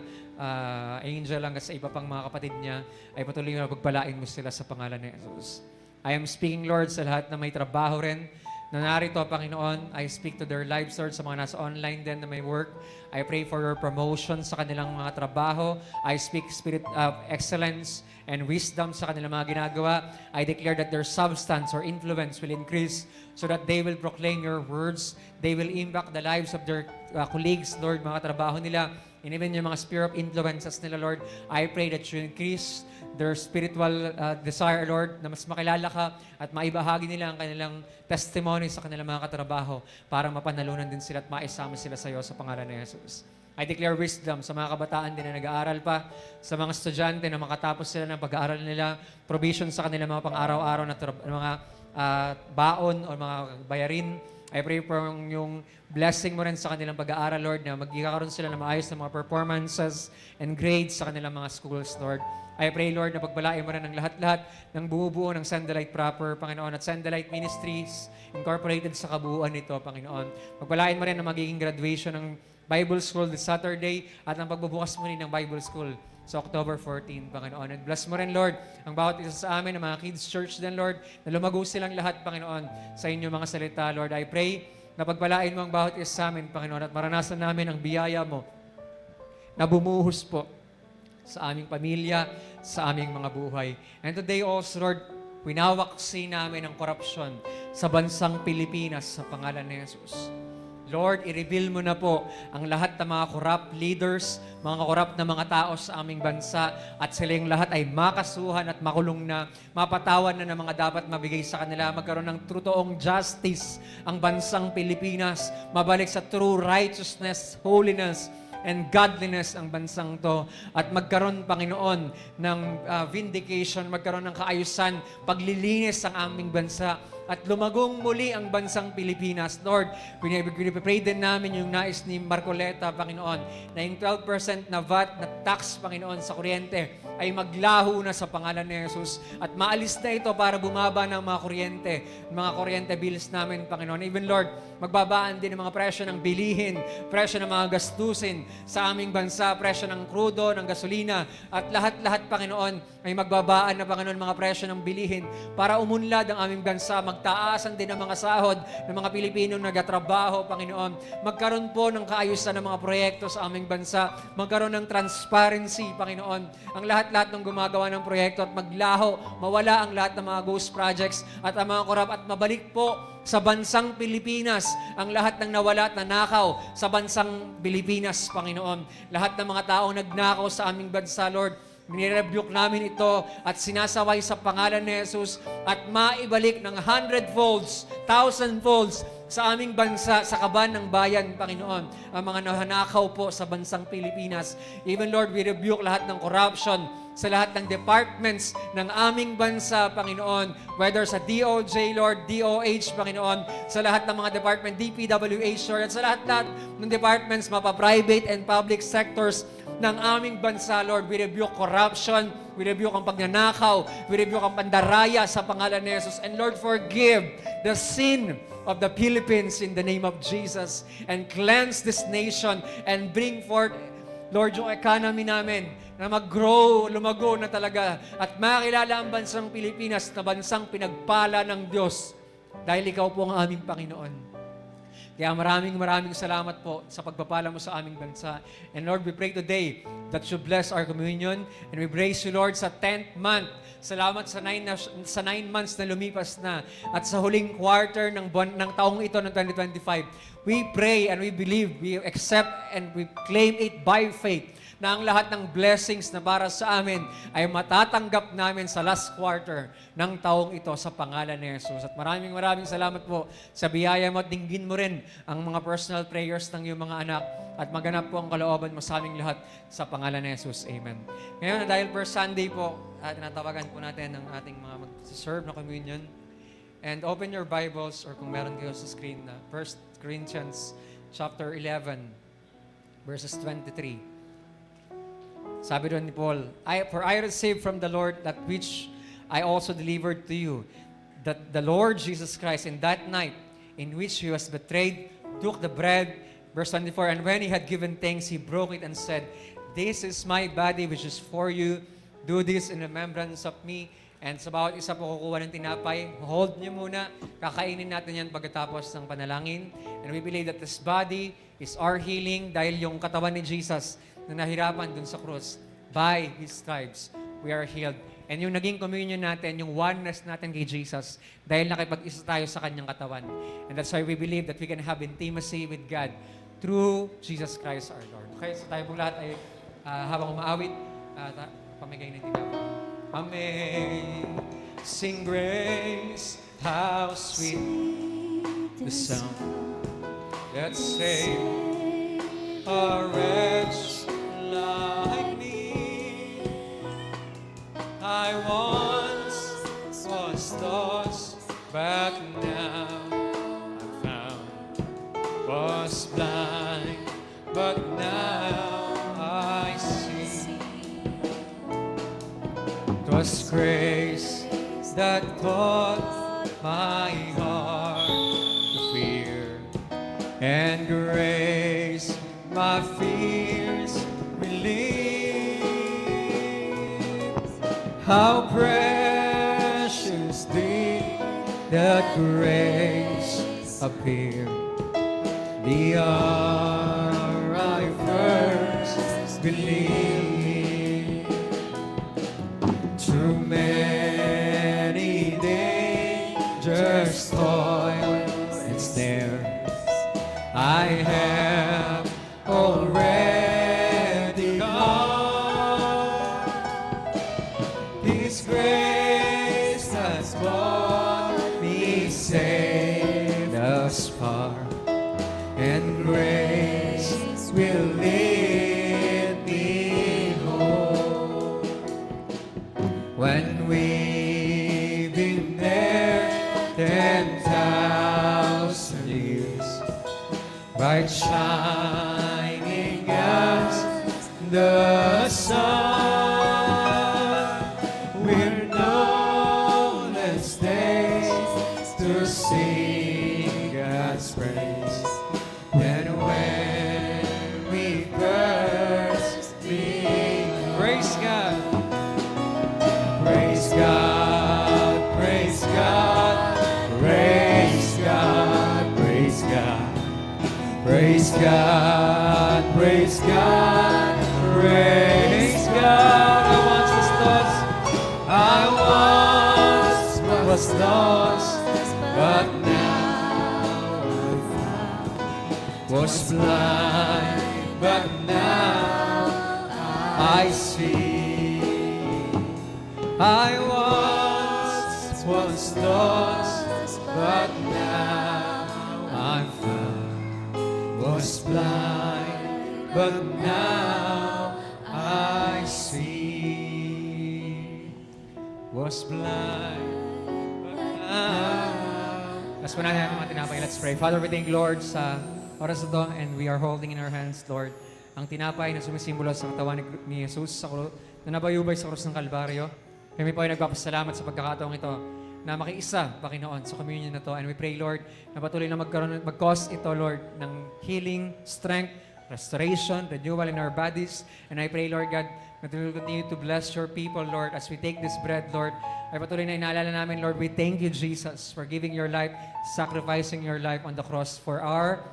Angel hanggang sa iba pang mga kapatid niya, ay patuloy na pagpalain mo sila sa pangalan ni Jesus. I am speaking, Lord, sa lahat na may trabaho rin na narito, Panginoon. I speak to their lives, Lord, sa mga nasa online din na may work. I pray for your promotion sa kanilang mga trabaho. I speak spirit of excellence and wisdom sa kanilang mga ginagawa. I declare that their substance or influence will increase so that they will proclaim your words. They will impact the lives of their colleagues, Lord, mga trabaho nila, and even yung mga sphere of influences nila, Lord. I pray that you increase their spiritual desire, Lord, na mas makilala ka at maibahagi nila ang kanilang testimony sa kanilang mga katrabaho para mapanalunan din sila at maisama sila sa iyo sa pangalan ni Jesus. I declare wisdom sa mga kabataan din na nag-aaral pa, sa mga estudyante na makatapos sila ng pag-aaral nila, provision sa kanilang mga pang-araw-araw na mga baon o mga bayarin. I pray for yung blessing mo rin sa kanilang pag-aaral, Lord, na magkakaroon sila ng maayos na mga performances and grades sa kanilang mga schools, Lord. I pray, Lord, na pagpalain mo rin ang lahat-lahat ng bumubuo ng Sandalite proper, Panginoon, at Sandalite Ministries Incorporated sa kabuuan nito, Panginoon. Pagpalain mo rin ang magiging graduation ng Bible School this Saturday at ang pagbubukas mo rin ng Bible School sa October 14, Panginoon. And bless mo rin, Lord, ang bawat isa sa amin, ang mga kids church din, Lord, na lumago silang lahat, Panginoon, sa inyong mga salita, Lord. I pray na pagpalain mo ang bawat isa sa amin, Panginoon, at maranasan namin ang biyaya mo na bumuhos po sa aming pamilya, sa aming mga buhay. And today also, Lord, winawaksi namin ang korupsyon sa bansang Pilipinas sa pangalan ni Jesus. Lord, i-reveal mo na po ang lahat ng mga corrupt leaders, mga corrupt na mga tao sa aming bansa at silang lahat ay makasuhan at makulong na, mapatawan na ng mga dapat mabigay sa kanila, magkaroon ng totoong justice ang bansang Pilipinas, mabalik sa true righteousness, holiness, and godliness ang bansang to at magkaroon, Panginoon, ng vindication, magkaroon ng kaayusan, paglilinis ang aming bansa at lumagong muli ang bansang Pilipinas. Lord, pinipray din namin yung nais ni Marcoleta, Panginoon, na yung 12% na VAT, na tax, Panginoon, sa kuryente ay maglaho na sa pangalan ni Jesus at maalis na ito para bumaba ng mga kuryente bills namin, Panginoon. Even, Lord, magbabaan din ang mga presyo ng bilihin, presyo ng mga gastusin sa aming bansa, presyo ng krudo, ng gasolina, at lahat-lahat, Panginoon, ay magbabaan na, Panginoon, mga presyo ng bilihin para umunlad ang aming bansa, magtaasan din ang mga sahod ng mga Pilipinong nagatrabaho, Panginoon. Magkaroon po ng kaayusan ng mga proyekto sa aming bansa, magkaroon ng transparency, Panginoon. Ang lahat-lahat ng gumagawa ng proyekto at maglaho, mawala ang lahat ng mga ghost projects at ang mga korap at mabalik po sa bansang Pilipinas ang lahat ng nawala at nanakaw sa bansang Pilipinas, Panginoon. Lahat ng mga taong nagnakaw sa aming bansa, Lord, nirebuke namin ito at sinasaway sa pangalan ni Jesus at maibalik ng 100-folds, 1,000-folds sa aming bansa, sa kaban ng bayan, Panginoon, ang mga nahanakaw po sa bansang Pilipinas. Even, Lord, we rebuke lahat ng corruption sa lahat ng departments ng aming bansa, Panginoon, whether sa DOJ, Lord, DOH, Panginoon, sa lahat ng mga department, DPWH, Lord, at sa lahat-lahat ng departments, mapa-private and public sectors ng aming bansa, Lord. We rebuke corruption, we rebuke ang pagnanakaw, we rebuke ang pandaraya sa pangalan ni Jesus. And Lord, forgive the sin of the Philippines in the name of Jesus and cleanse this nation and bring forth, Lord, yung economy namin na mag-grow, lumago na talaga at makilala ang bansang Pilipinas na bansang pinagpala ng Diyos dahil ikaw po ang aming Panginoon. Kaya maraming salamat po sa pagpapala mo sa aming bansa. And Lord, we pray today that you bless our communion and we praise you, Lord, sa 10th month. Salamat sa 9 months na lumipas na at sa huling quarter ng taong ito ng 2025. We pray and we believe, we accept and we claim it by faith na ang lahat ng blessings na para sa amin ay matatanggap namin sa last quarter ng taong ito sa pangalan ni Jesus. At maraming salamat po sa biyaya mo at dinggin mo rin ang mga personal prayers ng iyong mga anak at maganap po ang kalooban mo sa aming lahat sa pangalan ni Jesus. Amen. Ngayon, dahil first Sunday po, tinatawagan po natin ang ating mga mag-serve na communion. And open your Bibles or kung meron kayo sa screen na 1 Corinthians chapter 11 verses 23. Sabi doon ni Paul, For I received from the Lord that which I also delivered to you, that the Lord Jesus Christ in that night in which he was betrayed, took the bread, verse 24, and when he had given thanks, he broke it and said, This is my body which is for you. Do this in remembrance of me. And sa bawat isa po kukuha ng tinapay, hold niyo muna, kakainin natin yan pagkatapos ng panalangin. And we believe that this body is our healing dahil yung katawan ni Jesus na nahirapan dun sa krus, by His stripes, we are healed. And yung naging communion natin, yung oneness natin kay Jesus, dahil nakipag-isa tayo sa Kanyang katawan. And that's why we believe that we can have intimacy with God through Jesus Christ our Lord. Okay, so tayo po lahat ay habang umaawit, pamigay ng tinapay. Amazing grace, how sweet the sound that saved a wretch like me. I once was lost, but now I'm found. Was blind, but now I see. 'Twas grace that taught my heart to fear, and grace my fears relieved. How precious did that grace appear, the hour I first believed. Through many dangers, toil, and snares, I have already gone. His grace has brought me safe thus far, and grace will lead me home. When we've been there 10,000 years, bright shining as the sun, we're no less days to sing God's praise than when we first began. Praise God, praise God, praise God, praise God, praise God. Praise God, praise God, praise God. I once was lost, but now I'm found. Was blind, but now I see. I once was lost, but now I'm found. Was blind, but now I see. Was blind, but now. Let's panahin natin mga tinapay. Let's pray. Father, we thank you, Lord, sa oras na to, and we are holding in our hands, Lord, ang tinapay na sumisimbolo sa katawan ni Jesus na nabayubay sa krus ng Kalbaryo. Kami po ay nagpapasalamat sa pagkakataong ito na makiisa, Panginoon, sa communion na to. And we pray, Lord, na patuloy na mag-cause ito, Lord, ng healing, strength, restoration, renewal in our bodies. And I pray, Lord God, that you will continue to bless your people, Lord, as we take this bread, Lord. Ay patuloy na inaalala namin, Lord, we thank you, Jesus, for giving your life, sacrificing your life on the cross for our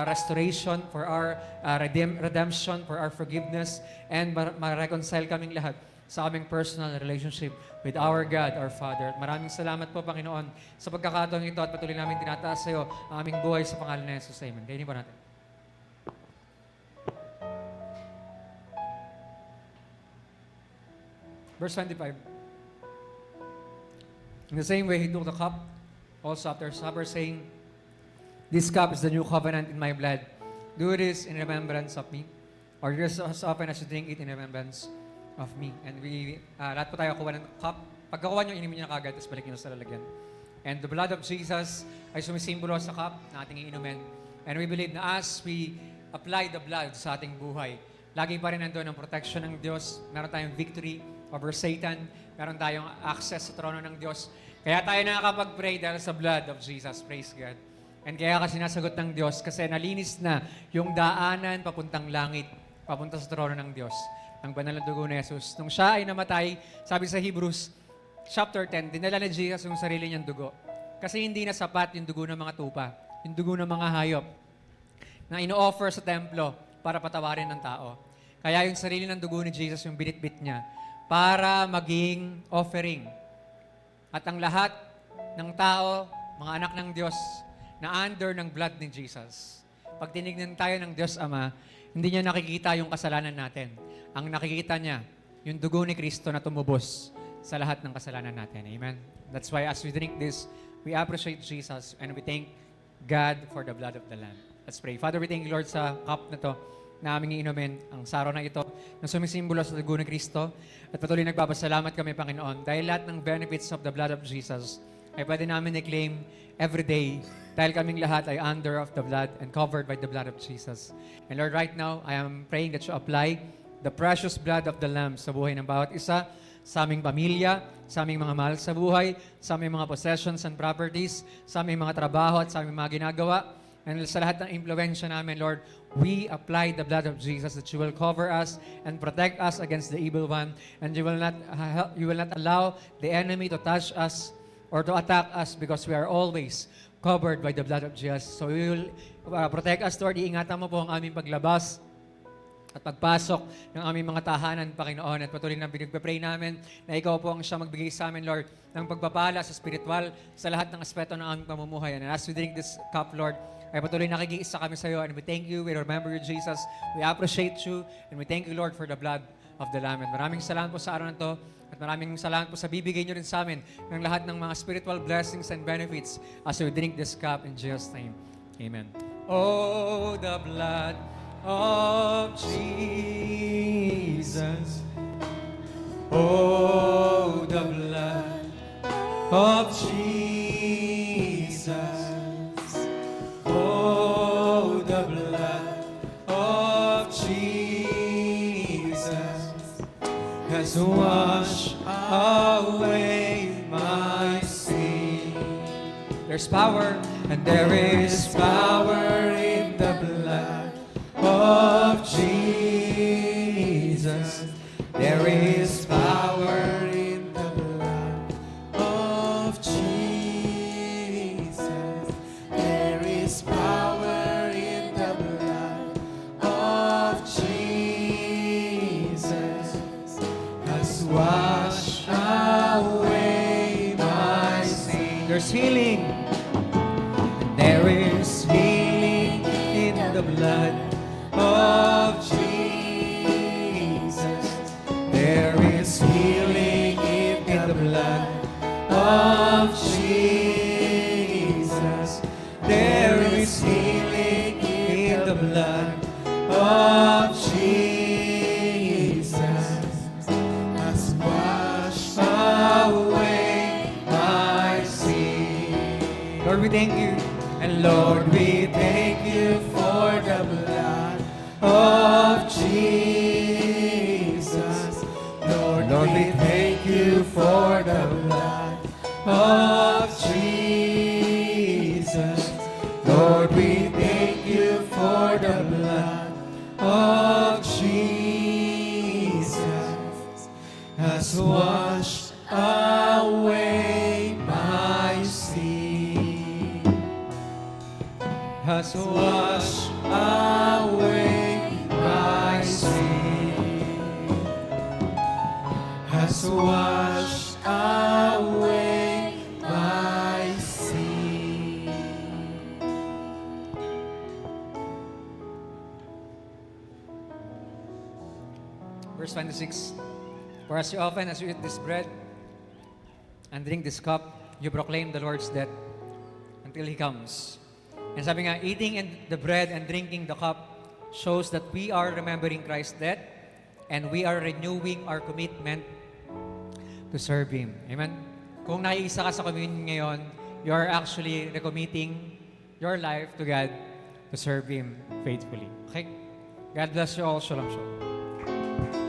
restoration, for our redemption, for our forgiveness, and ma-reconcile kaming lahat sa aming personal relationship with our God, our Father. At maraming salamat po, Panginoon, sa pagkakataong ito at patuloy namin tinataas sa iyo ang aming buhay sa pangalan ni Jesus. Amen. Kainin po natin. Verse 25. In the same way, he took the cup also after supper, saying, "This cup is the new covenant in my blood. Do this in remembrance of me, or just as often as you drink it in remembrance of me." And we, lahat po tayo kuha ng cup. Pagkakuha nyo, inimin nyo na kagad, tapos balik nyo sa lalagyan. And the blood of Jesus ay sumisimbolo sa cup na ating iinumin. And we believe na as we apply the blood sa ating buhay, lagi pa rin nandun ang protection ng Diyos. Meron tayong victory over Satan. Meron tayong access sa trono ng Diyos. Kaya tayo nakakapag-pray dahil sa blood of Jesus. Praise God. And kaya kasi nasagot ng Diyos kasi nalinis na yung daanan papuntang langit, papunta sa trono ng Diyos, ang banal na dugo ni Jesus. Nung siya ay namatay, sabi sa Hebrews chapter 10, dinala ni Jesus yung sarili niyang dugo. Kasi hindi na sapat yung dugo ng mga tupa, yung dugo ng mga hayop na ino-offer sa templo para patawarin ng tao. Kaya yung sarili ng dugo ni Jesus, yung binitbit niya, para maging offering. At ang lahat ng tao, mga anak ng Diyos, na under ng blood ni Jesus. Pag tinignan tayo ng Diyos Ama, hindi niya nakikita yung kasalanan natin. Ang nakikita niya, yung dugo ni Kristo na tumubos sa lahat ng kasalanan natin. Amen? That's why as we drink this, we appreciate Jesus and we thank God for the blood of the Lamb. Let's pray. Father, we thank you, Lord, sa cup na to na aming iinumin ang saro na ito na sumisimbolo sa dugo ni Kristo. At patuloy nagpapasalamat kami, Panginoon, dahil lahat ng benefits of the blood of Jesus ay pwede namin i-claim every day dahil kaming lahat ay under of the blood and covered by the blood of Jesus. And Lord, right now, I am praying that you apply the precious blood of the Lamb sa buhay ng bawat isa, sa aming pamilya, sa aming mga mahal sa buhay, sa aming mga possessions and properties, sa aming mga trabaho at sa aming mga ginagawa, and sa lahat ng impluensya namin, Lord, we apply the blood of Jesus that you will cover us and protect us against the evil one, and you will not allow the enemy to touch us or to attack us because we are always covered by the blood of Jesus. So we will protect us, Lord. Iingatan mo po ang aming paglabas at pagpasok ng aming mga tahanan, Panginoon. At patuloy na pinagpe-pray namin na Ikaw po ang siya magbigay sa amin, Lord, ng pagpapala sa spiritual sa lahat ng aspeto ng aming pamumuhay. And as we drink this cup, Lord, ay patuloy nakikiisa kami sa iyo. And we thank you, we remember you, Jesus. We appreciate you, and we thank you, Lord, for the blood of the Lamb. And maraming salamat po sa araw na to, at maraming salamat po sa bibigay nyo rin sa amin ng lahat ng mga spiritual blessings and benefits as we drink this cup in Jesus' name. Amen. Oh, the blood of Jesus. Oh, the blood of Jesus. Oh, the blood of Jesus has washed away my sin. There's power, and there is power in the blood of Jesus. There is power in the blood of Jesus. There is power in the blood of Jesus. Has washed away my sin. There's healing. There is healing in the blood of Jesus. There is healing in the blood of Jesus. There is healing in the blood of Jesus. Has washed away my sin. Lord, we thank you. And Lord, we thank you for the blood of Jesus. Lord, we thank you for the blood of Jesus. Lord, we thank you for the blood of Jesus. Has washed away my sin. Has washed away my sin. Has washed away my sin. Verse 26. For as often as you eat this bread and drink this cup, you proclaim the Lord's death until He comes. And sabi nga, eating and the bread and drinking the cup shows that we are remembering Christ's death and we are renewing our commitment to serve Him. Amen? Kung nakiisa ka sa communion ngayon, you are actually recommitting your life to God to serve Him faithfully. Okay? God bless you all. Shalom, shalom.